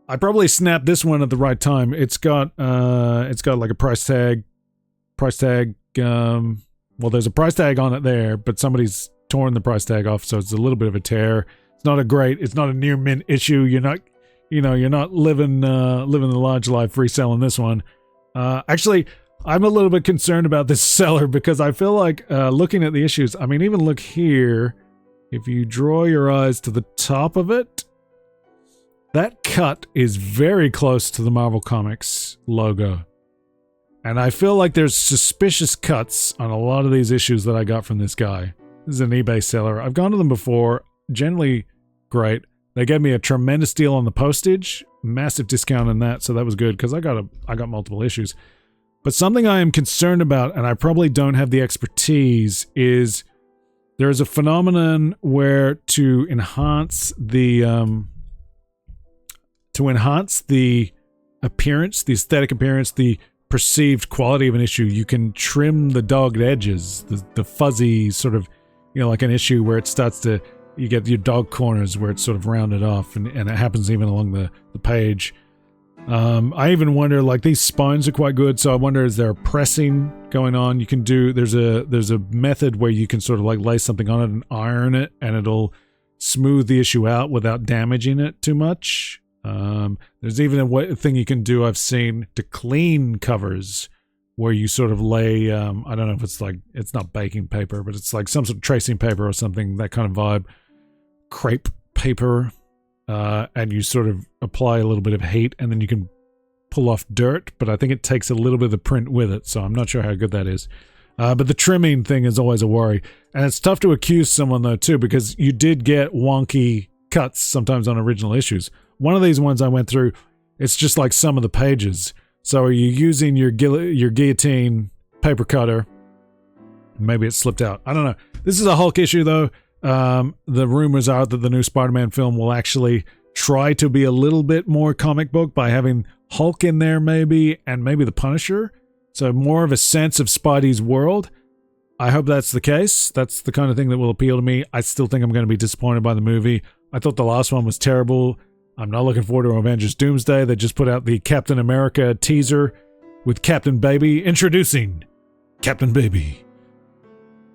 I probably snapped this one at the right time. It's got like a price tag. Well, there's a price tag on it there, but somebody's torn the price tag off, so it's a little bit of a tear. It's not a near mint issue. You're not living the large life reselling this one. Actually, I'm a little bit concerned about this seller because I feel like looking at the issues. I mean, even look here. If you draw your eyes to the top of it, that cut is very close to the Marvel Comics logo. And I feel like there's suspicious cuts on a lot of these issues that I got from this guy. This is an eBay seller. I've gone to them before. Generally great. They gave me a tremendous deal on the postage. Massive discount on that, so that was good because I got multiple issues. But something I am concerned about, and I probably don't have the expertise, is there's a phenomenon where to enhance the appearance, the aesthetic appearance, the perceived quality of an issue, you can trim the dogged edges, the fuzzy sort of, like an issue where it starts to, you get your dog corners where it's sort of rounded off, and it happens even along the page. I even wonder, like, these spines are quite good, so I wonder, is there a pressing going on? You can do, there's a method where you can sort of like lay something on it and iron it, and it'll smooth the issue out without damaging it too much. There's even a thing you can do, I've seen, to clean covers, where you sort of lay, I don't know if it's like, it's not baking paper, but it's like some sort of tracing paper or something, that kind of vibe, crepe paper, and you sort of apply a little bit of heat, and then you can pull off dirt, but I think it takes a little bit of the print with it, so I'm not sure how good that is. But the trimming thing is always a worry, and it's tough to accuse someone, though, too, because you did get wonky cuts sometimes on original issues. One of these ones I went through, it's just like some of the pages. So are you using your guillotine paper cutter? Maybe it slipped out. I don't know. This is a Hulk issue, though. The rumors are that the new Spider-Man film will actually try to be a little bit more comic book by having Hulk in there, maybe, and maybe the Punisher. So more of a sense of Spidey's world. I hope that's the case. That's the kind of thing that will appeal to me. I still think I'm going to be disappointed by the movie. I thought the last one was terrible. I'm not looking forward to Avengers Doomsday. They just put out the Captain America teaser with Captain Baby. Introducing Captain Baby.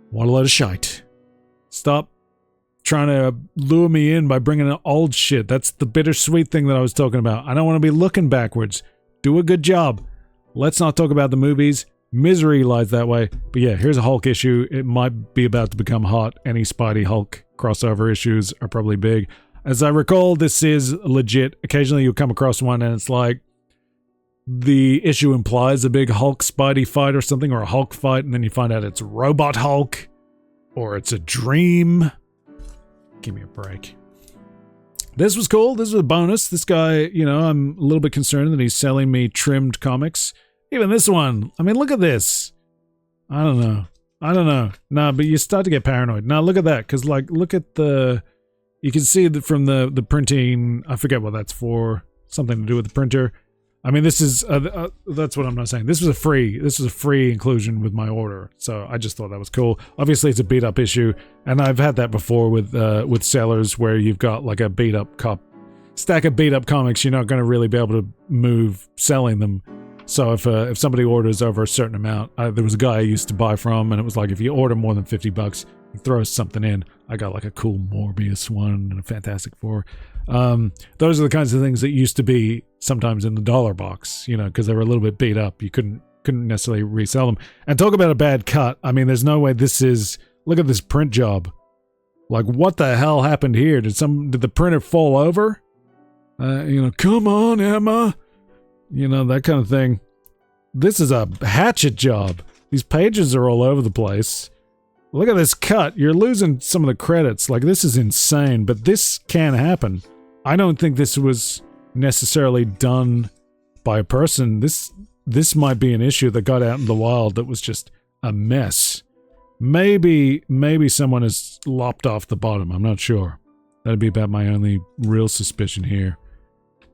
What a load of shite. Stop trying to lure me in by bringing in old shit. That's the bittersweet thing that I was talking about. I don't want to be looking backwards. Do a good job. Let's not talk about the movies. Misery lies that way. But yeah, here's a Hulk issue. It might be about to become hot. Any Spidey Hulk crossover issues are probably big. As I recall, this is legit. Occasionally you'll come across one and it's like the issue implies a big Hulk Spidey fight or something, or a Hulk fight, and then you find out it's Robot Hulk or it's a dream. Give me a break. This was cool. This was a bonus. This guy, I'm a little bit concerned that he's selling me trimmed comics. Even this one. I mean, look at this. I don't know. Nah, but you start to get paranoid. Now look at that, because look at the... You can see that from the printing, I forget what that's for, something to do with the printer. I mean, this is, that's what I'm not saying. This was a free inclusion with my order, so I just thought that was cool. Obviously, it's a beat-up issue, and I've had that before with sellers where you've got like a beat-up stack of beat-up comics, you're not going to really be able to move selling them. So if somebody orders over a certain amount, there was a guy I used to buy from, and it was like, if you order more than $50, he throws something in. I got like a cool Morbius one and a Fantastic Four. Those are the kinds of things that used to be sometimes in the dollar box, because they were a little bit beat up. You couldn't necessarily resell them. And talk about a bad cut. I mean, there's no way this is... Look at this print job. Like, what the hell happened here? Did the printer fall over? Come on, Emma. That kind of thing. This is a hatchet job. These pages are all over the place. Look at this cut. You're losing some of the credits. Like, this is insane, but this can happen. I don't think this was necessarily done by a person, this might be an issue that got out in the wild that was just a mess. Maybe someone has lopped off the bottom. I'm not sure. That'd be about my only real suspicion here.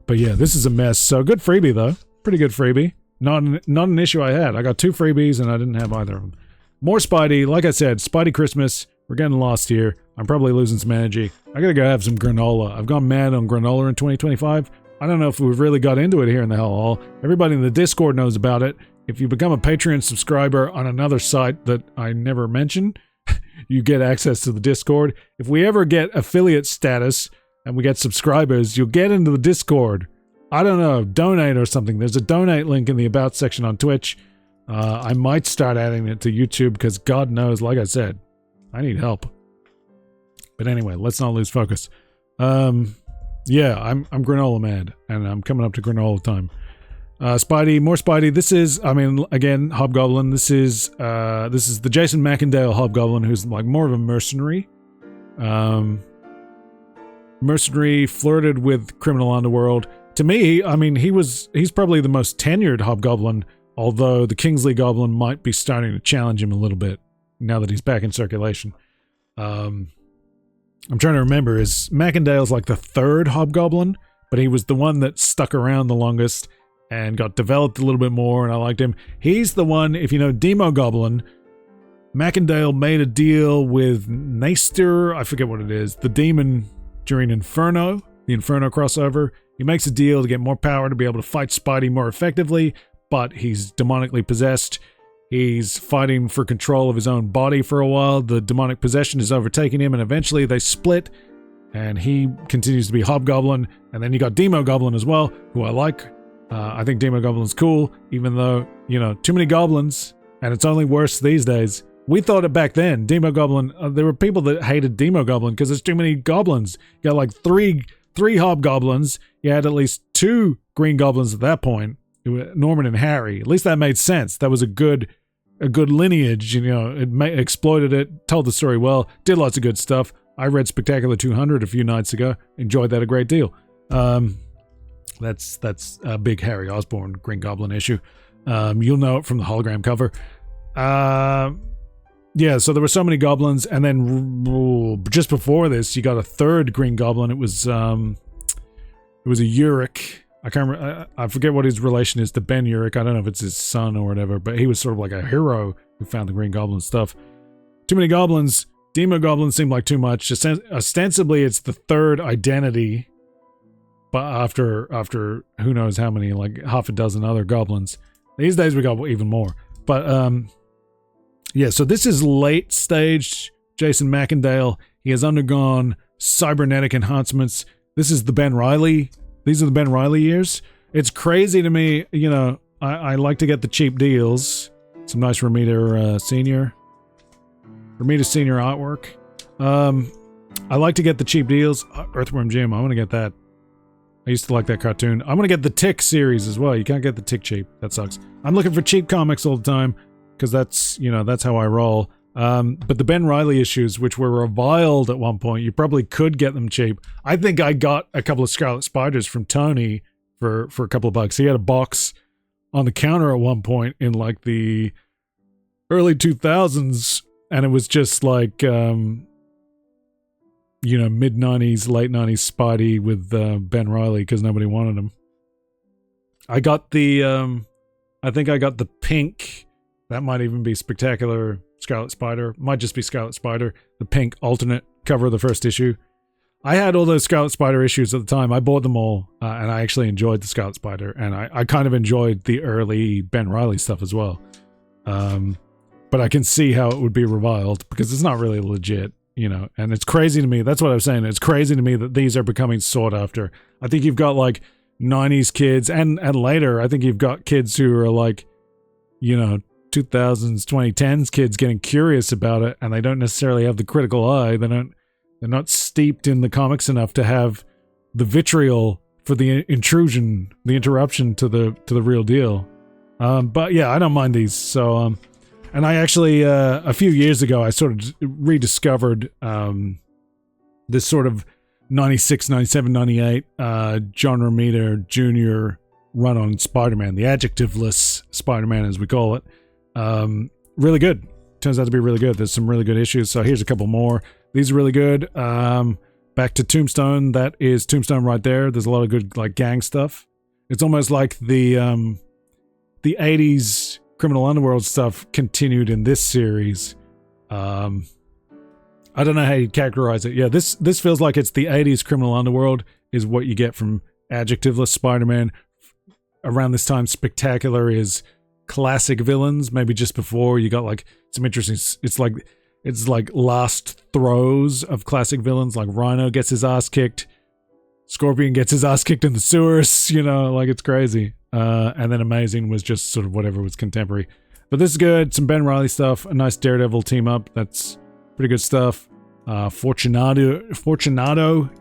But yeah, this is a mess. So good freebie though. Pretty good freebie. Not an issue I had. I got 2 freebies and I didn't have either of them. More Spidey. Like I said, Spidey Christmas. We're getting lost here. I'm probably losing some energy. I gotta go have some granola. I've gone mad on granola in 2025. I don't know if we've really got into it here in the Hellhole. Everybody in the Discord knows about it. If you become a Patreon subscriber on another site that I never mention, you get access to the Discord. If we ever get affiliate status and we get subscribers, you'll get into the Discord. I don't know, donate or something. There's a donate link in the About section on Twitch. I might start adding it to YouTube because God knows, like I said, I need help. But anyway, let's not lose focus. Yeah, I'm granola mad, and I'm coming up to granola time. Spidey, more Spidey. This is, I mean, again, Hobgoblin. This is the Jason McIndale Hobgoblin, who's like more of a mercenary. Mercenary, flirted with criminal underworld. To me, I mean, he's probably the most tenured Hobgoblin, although the Kingsley Goblin might be starting to challenge him a little bit now that he's back in circulation. I'm trying to remember, is McIndale's like the 3rd Hobgoblin, but he was the one that stuck around the longest and got developed a little bit more, and I liked him. He's the one, if you know Demo Goblin, McIndale made a deal with Naster, I forget what it is, the demon during Inferno, the Inferno crossover. He makes a deal to get more power to be able to fight Spidey more effectively, but he's demonically possessed. He's fighting for control of his own body for a while. The demonic possession is overtaking him, and eventually they split, and he continues to be Hobgoblin. And then you got Demo Goblin as well, who I like. I think Demo Goblin's cool, even though, you know, too many goblins, and it's only worse these days. We thought it back then. Demo Goblin, there were people that hated Demo Goblin because there's too many goblins. You got like three Hobgoblins. You had at least 2 Green Goblins at that point. Norman and Harry. At least that made sense. That was a good lineage. You know, it exploited it, told the story well, did lots of good stuff. I read Spectacular 200 a few nights ago. Enjoyed that a great deal. That's a big Harry Osborn Green Goblin issue. You'll know it from the hologram cover. Yeah, so there were so many goblins, and then just before this, you got a 3rd Green Goblin. It was a Urich. I can't remember, I forget what his relation is to Ben Urich. I don't know if it's his son or whatever, but he was sort of like a hero who found the Green Goblin stuff. Too many goblins. Demo Goblin seemed like too much. Ostensibly, it's the 3rd identity, but after who knows how many, like half a dozen other goblins. These days we got even more. But yeah, so this is late stage Jason McIndale. He has undergone cybernetic enhancements. This is the Ben Reilly. These are the Ben Reilly years. It's crazy to me, you know, I like to get the cheap deals. Some nice Romita Senior artwork. I like to get the cheap deals. Earthworm Jim, I want to get that. I used to like that cartoon. I'm going to get the Tick series as well. You can't get the Tick cheap. That sucks. I'm looking for cheap comics all the time because that's, you know, that's how I roll. But the Ben Reilly issues, which were reviled at one point, you probably could get them cheap. I think I got a couple of Scarlet Spiders from Tony for a couple of bucks. He had a box on the counter at one point in like the early 2000s, and it was just like, you know, mid-90s, late 90s Spidey with Ben Reilly because nobody wanted him. I got the, I think I got the pink, that might even be Spectacular Scarlet Spider, might just be Scarlet Spider, the pink alternate cover of the first issue. I had all those Scarlet Spider issues at the time. I bought them all, and I actually enjoyed the Scarlet Spider, and I kind of enjoyed the early Ben Reilly stuff as well. But I can see how it would be reviled because it's not really legit, you know, and it's crazy to me. That's what I was saying. It's crazy to me that these are becoming sought after. I think you've got like 90s kids and later, I think you've got kids who are like, you know, 2000s, 2010s kids getting curious about it, and they don't necessarily have the critical eye. They're not steeped in the comics enough to have the vitriol for the intrusion, the interruption to the real deal. But yeah, I don't mind these. So, and I actually a few years ago I sort of rediscovered this sort of 96, 97, 98 John Romita Jr. run on Spider-Man, the adjectiveless Spider-Man as we call it. Really good. Turns out to be really good. There's some really good issues. So here's a couple more. These are really good. Back to Tombstone. That is Tombstone right there. There's a lot of good like gang stuff. It's almost like the 80s criminal underworld stuff continued in this series. I don't know how you characterize it. Yeah, this feels like it's the 80s criminal underworld is what you get from adjectiveless Spider-Man. Around this time, Spectacular is classic villains. Maybe just before you got like some interesting. It's like last throws of classic villains. Like Rhino gets his ass kicked, Scorpion gets his ass kicked in the sewers. You know, like it's crazy. And then Amazing was just sort of whatever was contemporary. But this is good. Some Ben Reilly stuff. A nice Daredevil team up. That's pretty good stuff. Fortunato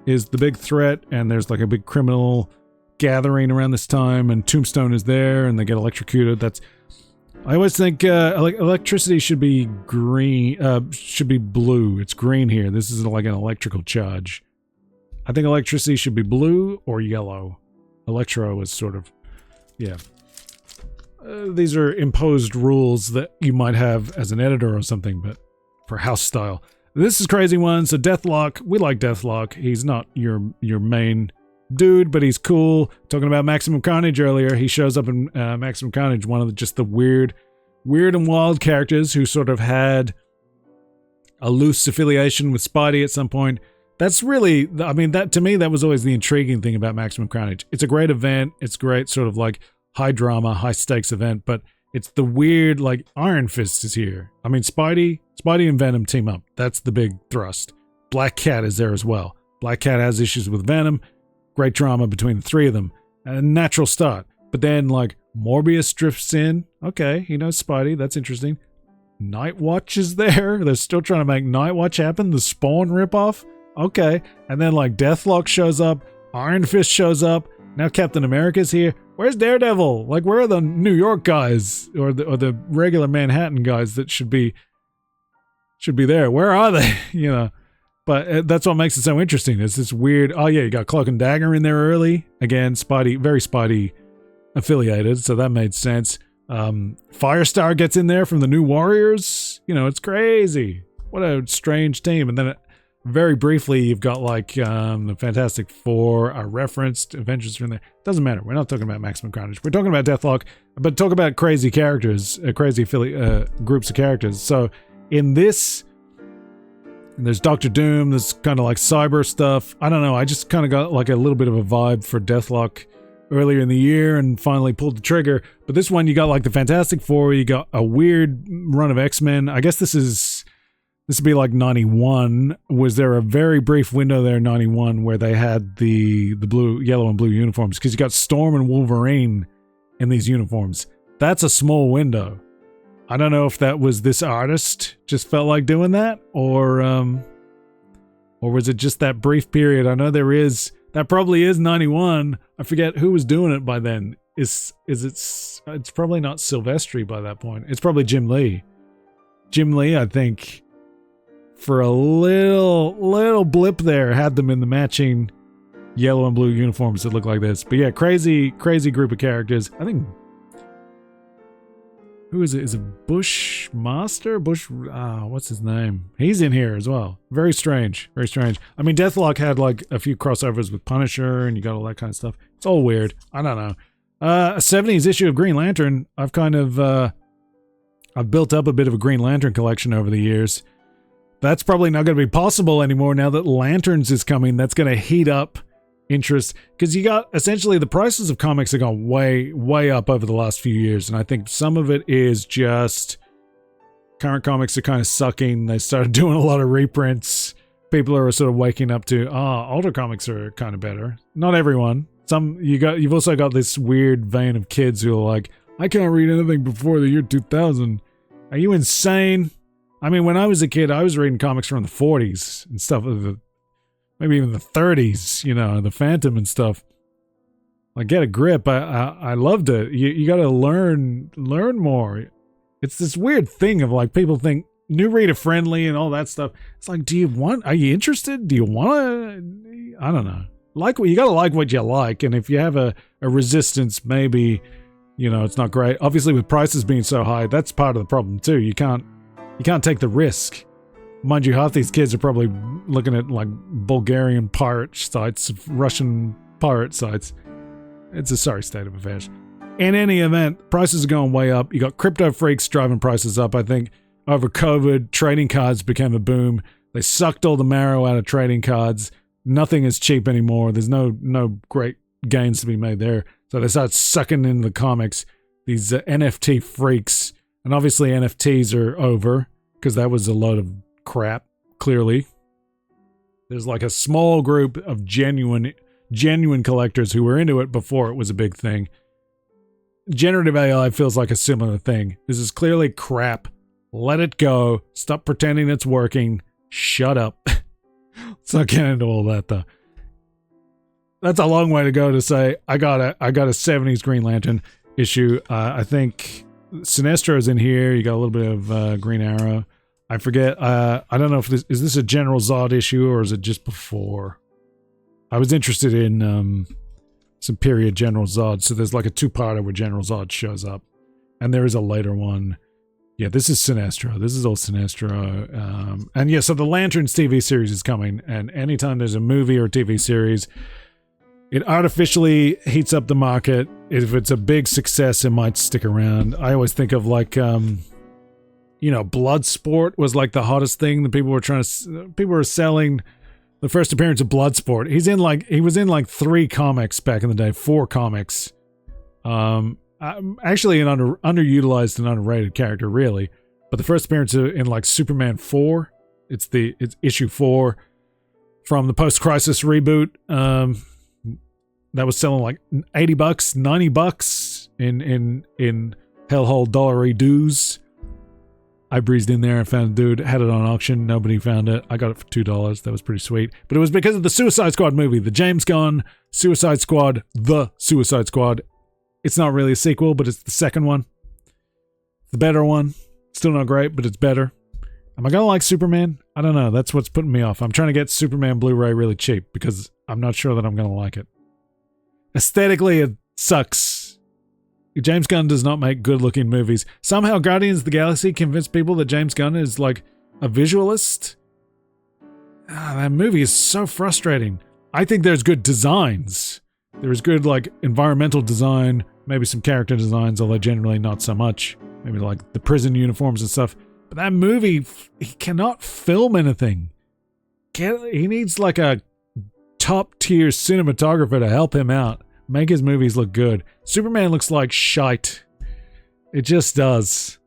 is the big threat, and there's like a big criminal gathering around this time, and Tombstone is there, and they get electrocuted. I always think electricity should be green, should be blue. It's green here. This is like an electrical charge. I think electricity should be blue or yellow. Electro is sort of, yeah. These are imposed rules that you might have as an editor or something, but for house style. This is crazy one. So Deathlock, we like Deathlock. He's not your main dude, but he's cool. Talking about Maximum Carnage earlier, he shows up in Maximum Carnage, one of just the weird and wild characters who sort of had a loose affiliation with Spidey at some point. That's really, I mean, that to me, that was always the intriguing thing about Maximum Carnage. It's a great event. It's great sort of like high drama, high stakes event, but it's the weird, like Iron Fist is here. I mean, Spidey and Venom team up. That's the big thrust. Black Cat is there as well. Black Cat has issues with Venom. Great drama between the three of them. A natural start. But then, like, Morbius drifts in. Okay, he knows Spidey. That's interesting. Nightwatch is there. They're still trying to make Nightwatch happen. The Spawn ripoff. Okay. And then, like, Deathlock shows up. Iron Fist shows up. Now Captain America's here. Where's Daredevil? Like, where are the New York guys? Or the regular Manhattan guys that should be there? Where are they? You know. But that's what makes it so interesting. It's this weird, oh yeah, you got Cloak and Dagger in there early. Again, Spidey, very Spidey affiliated, so that made sense. Firestar gets in there from the New Warriors. You know, it's crazy. What a strange team. And then very briefly, you've got like the Fantastic Four are referenced. Avengers are in there. Doesn't matter. We're not talking about Maximum Carnage. We're talking about Deathlock, but talk about crazy characters, crazy groups of characters. So in this, there's Doctor Doom, there's kind of like cyber stuff. I don't know, I just kind of got like a little bit of a vibe for Deathlock earlier in the year and finally pulled the trigger. But this one, you got like the Fantastic Four, you got a weird run of X-Men. I guess this would be like 91. Was there a very brief window there in 91 where they had the blue, yellow and blue uniforms? Because you got Storm and Wolverine in these uniforms. That's a small window. I don't know if that was this artist just felt like doing that, or was it just that brief period? I know that probably is 91. I forget who was doing it by then. It's probably not Silvestri by that point. It's probably Jim Lee. Jim Lee, I think, for a little blip there, had them in the matching yellow and blue uniforms that look like this. But yeah, crazy group of characters. I think. Who is it? Is it Bushmaster? What's his name? He's in here as well. Very strange. Very strange. I mean, Deathlock had like a few crossovers with Punisher and you got all that kind of stuff. It's all weird. I don't know. A 70s issue of Green Lantern. I've built up a bit of a Green Lantern collection over the years. That's probably not going to be possible anymore now that Lanterns is coming. That's going to heat up interest, because you got essentially the prices of comics have gone way up over the last few years, and I think some of it is just current comics are kind of sucking. They started doing a lot of reprints. People are sort of waking up to older comics are kind of better. Not everyone. You've also got this weird vein of kids who are like, I can't read anything before the year 2000. Are you insane? I mean, when I was a kid, I was reading comics from the 40s and stuff, maybe even the 30s, you know, the Phantom and stuff. Like, get a grip. I loved it. You got to learn more. It's this weird thing of like people think new reader friendly and all that stuff. It's like, are you interested? Do you want to? I don't know. you gotta like what you like, and if you have a resistance, maybe, you know, it's not great. Obviously, with prices being so high, that's part of the problem too. You can't take the risk. Mind you, half these kids are probably looking at like Bulgarian pirate sites, Russian pirate sites. It's a sorry state of affairs. In any event, prices are going way up. You got crypto freaks driving prices up. I think over COVID, trading cards became a boom. They sucked all the marrow out of trading cards. Nothing is cheap anymore. There's no great gains to be made there. So they start sucking in the comics. These NFT freaks. And obviously NFTs are over because that was a load of crap, clearly. There's like a small group of genuine collectors who were into it before it was a big thing. Generative AI feels like a similar thing. This is clearly crap. Let it go. Stop pretending it's working. Shut up. Let's not get into all that though. That's a long way to go to say I got a 70s Green Lantern issue. I think Sinestro's in here. You got a little bit of Green Arrow. I forget. I don't know if this is a General Zod issue or is it just before. I was interested in some period General Zod, so there's like a two-parter where General Zod shows up, and there is a later one. Yeah, this is Sinestro. This is old Sinestro. And yeah, so the Lanterns TV series is coming, and anytime there's a movie or TV series, it artificially heats up the market. If it's a big success, it might stick around. I always think of like, you know, Bloodsport was like the hottest thing that people were selling. The first appearance of Bloodsport. He was in like 3 comics back in the day, 4 comics. Actually an underutilized and underrated character, really. But the first appearance in like Superman 4, it's issue 4 from the post-crisis reboot. That was selling like $80, $90 in Hellhole dollary dues. I breezed in there and found a dude, had it on auction. Nobody found it. I got it for $2. That was pretty sweet. But it was because of the Suicide Squad movie, the James Gunn Suicide Squad, The Suicide Squad. It's not really a sequel, but it's the second one. The better one. Still not great, but it's better. Am I going to like Superman? I don't know. That's what's putting me off. I'm trying to get Superman Blu-ray really cheap because I'm not sure that I'm going to like it. Aesthetically, it sucks. James Gunn does not make good-looking movies. Somehow Guardians of the Galaxy convinced people that James Gunn is like a visualist. That movie is so frustrating. I think there's good designs. There's good like environmental design, maybe some character designs, although generally not so much. Maybe like the prison uniforms and stuff. But that movie, he cannot film anything. He needs like a top-tier cinematographer to help him out. Make his movies look good. Superman looks like shite. It just does.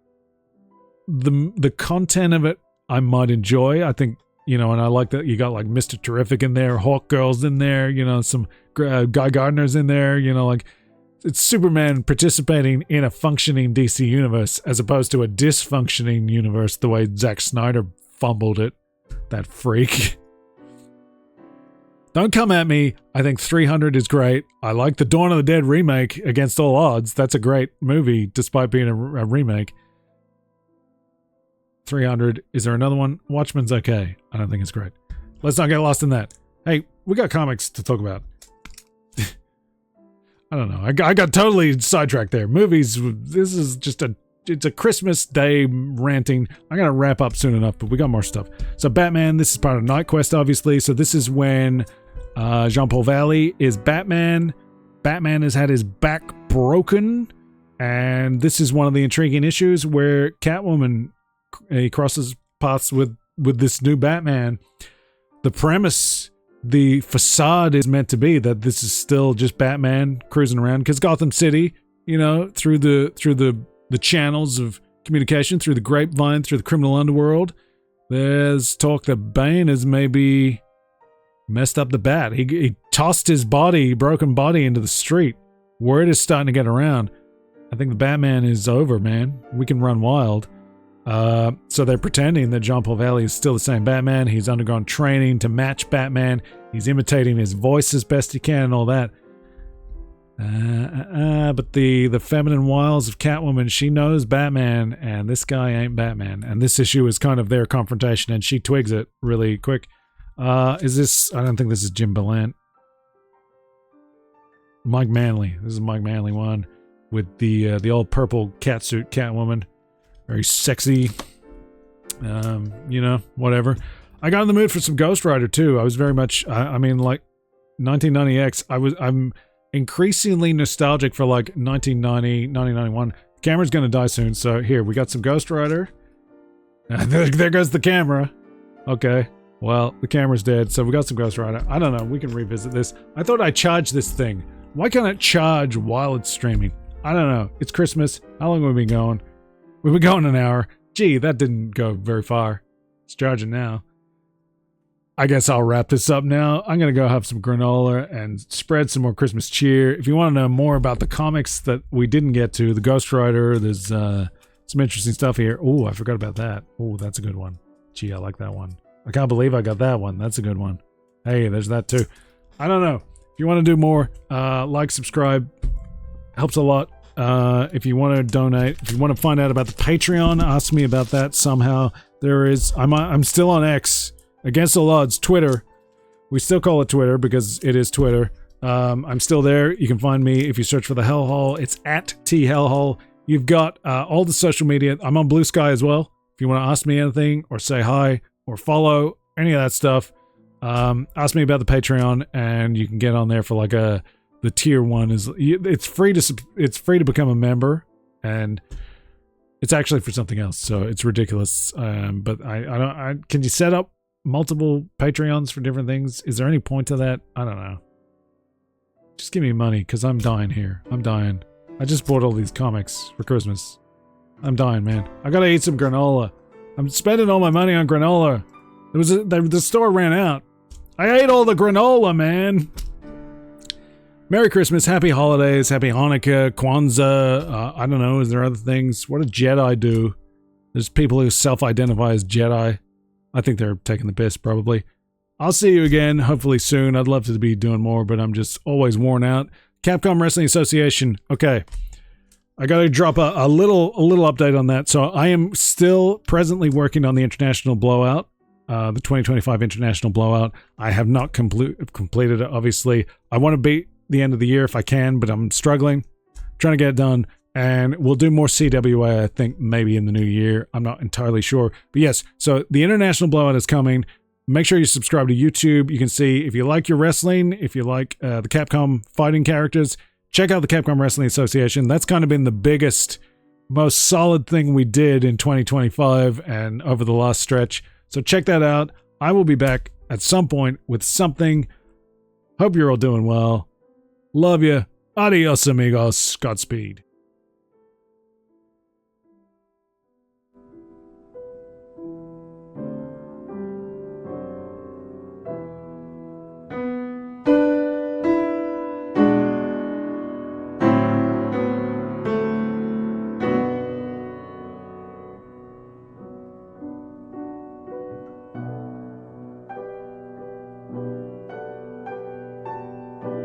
The content of it, I might enjoy. I think, you know, and I like that you got like Mr. Terrific in there, Hawk Girl's in there, you know, some Guy Gardner's in there, you know, like it's Superman participating in a functioning DC universe as opposed to a dysfunctioning universe the way Zack Snyder fumbled it. That freak. Don't come at me. I think 300 is great. I like the Dawn of the Dead remake against all odds. That's a great movie despite being a remake. 300. Is there another one? Watchmen's okay. I don't think it's great. Let's not get lost in that. Hey, we got comics to talk about. I don't know. I got totally sidetracked there. Movies, this is just it's a Christmas Day ranting. I'm going to wrap up soon enough, but we got more stuff. So Batman, this is part of Night Quest, obviously. So this is when Jean-Paul Valley is Batman. Batman has had his back broken. And this is one of the intriguing issues where Catwoman crosses paths with this new Batman. The premise, the facade is meant to be that this is still just Batman cruising around because Gotham City, you know, through the channels of communication, through the grapevine, through the criminal underworld, there's talk that Bane has maybe messed up the Bat. He tossed his broken body into the street. Word is starting to get around. I think the Batman is over, man. We can run wild. So they're pretending that Jean-Paul Valley is still the same Batman. He's undergone training to match Batman. He's imitating his voice as best he can and all that. But the feminine wiles of Catwoman, she knows Batman, and this guy ain't Batman. And this issue is kind of their confrontation, and she twigs it really quick. Is this... I don't think this is Jim Ballant. Mike Manley. This is Mike Manley one with the old purple catsuit Catwoman. Very sexy. You know, whatever. I got in the mood for some Ghost Rider too. I was very much, I mean, like 1990X. I'm increasingly nostalgic for like 1990, 1991. Camera's gonna die soon, so here we got some Ghost Rider. There goes the camera. Okay, well the camera's dead, so we got some Ghost Rider. I don't know. We can revisit this. I thought I charged this thing. Why can't it charge while it's streaming? I don't know. It's Christmas. How long have we been going? We've been going an hour. Gee, that didn't go very far. It's charging now. I guess I'll wrap this up now. I'm going to go have some granola and spread some more Christmas cheer. If you want to know more about the comics that we didn't get to, the Ghost Rider, there's some interesting stuff here. Oh, I forgot about that. Oh, that's a good one. Gee, I like that one. I can't believe I got that one. That's a good one. Hey, there's that too. I don't know. If you want to do more, like, subscribe. Helps a lot. If you want to donate, if you want to find out about the Patreon, ask me about that somehow. There is, I'm still on X. Against all odds, Twitter. We still call it Twitter because it is Twitter. I'm still there. You can find me if you search for the Hellhole. It's at @Hellhole. You've got all the social media. I'm on Blue Sky as well. If you want to ask me anything or say hi or follow any of that stuff, ask me about the Patreon, and you can get on there for like the tier 1 is it's free to become a member, and it's actually for something else, so it's ridiculous. But I can you set up multiple Patreons for different things? Is there any point to that? I don't know. Just give me money, because I'm dying here. I'm dying. I just bought all these comics for Christmas. I'm dying, man. I gotta eat some granola. I'm spending all my money on granola. The store ran out. I ate all the granola, man. Merry Christmas, Happy Holidays, Happy Hanukkah, Kwanzaa. I don't know, is there other things? What do Jedi do? There's people who self-identify as Jedi. I think they're taking the piss, probably. I'll see you again, hopefully soon. I'd love to be doing more, but I'm just always worn out. Capcom Wrestling Association. Okay. I gotta drop a little update on that. So I am still presently working on the International Blowout. The 2025 International Blowout. I have not completed it, obviously. I want to beat the end of the year if I can, but I'm struggling. Trying to get it done. And we'll do more CWA, I think, maybe in the new year. I'm not entirely sure. But yes, so the International Blowout is coming. Make sure you subscribe to YouTube. You can see if you like your wrestling, if you like the Capcom fighting characters, check out the Capcom Wrestling Association. That's kind of been the biggest, most solid thing we did in 2025 and over the last stretch. So check that out. I will be back at some point with something. Hope you're all doing well. Love you. Adios, amigos. Godspeed.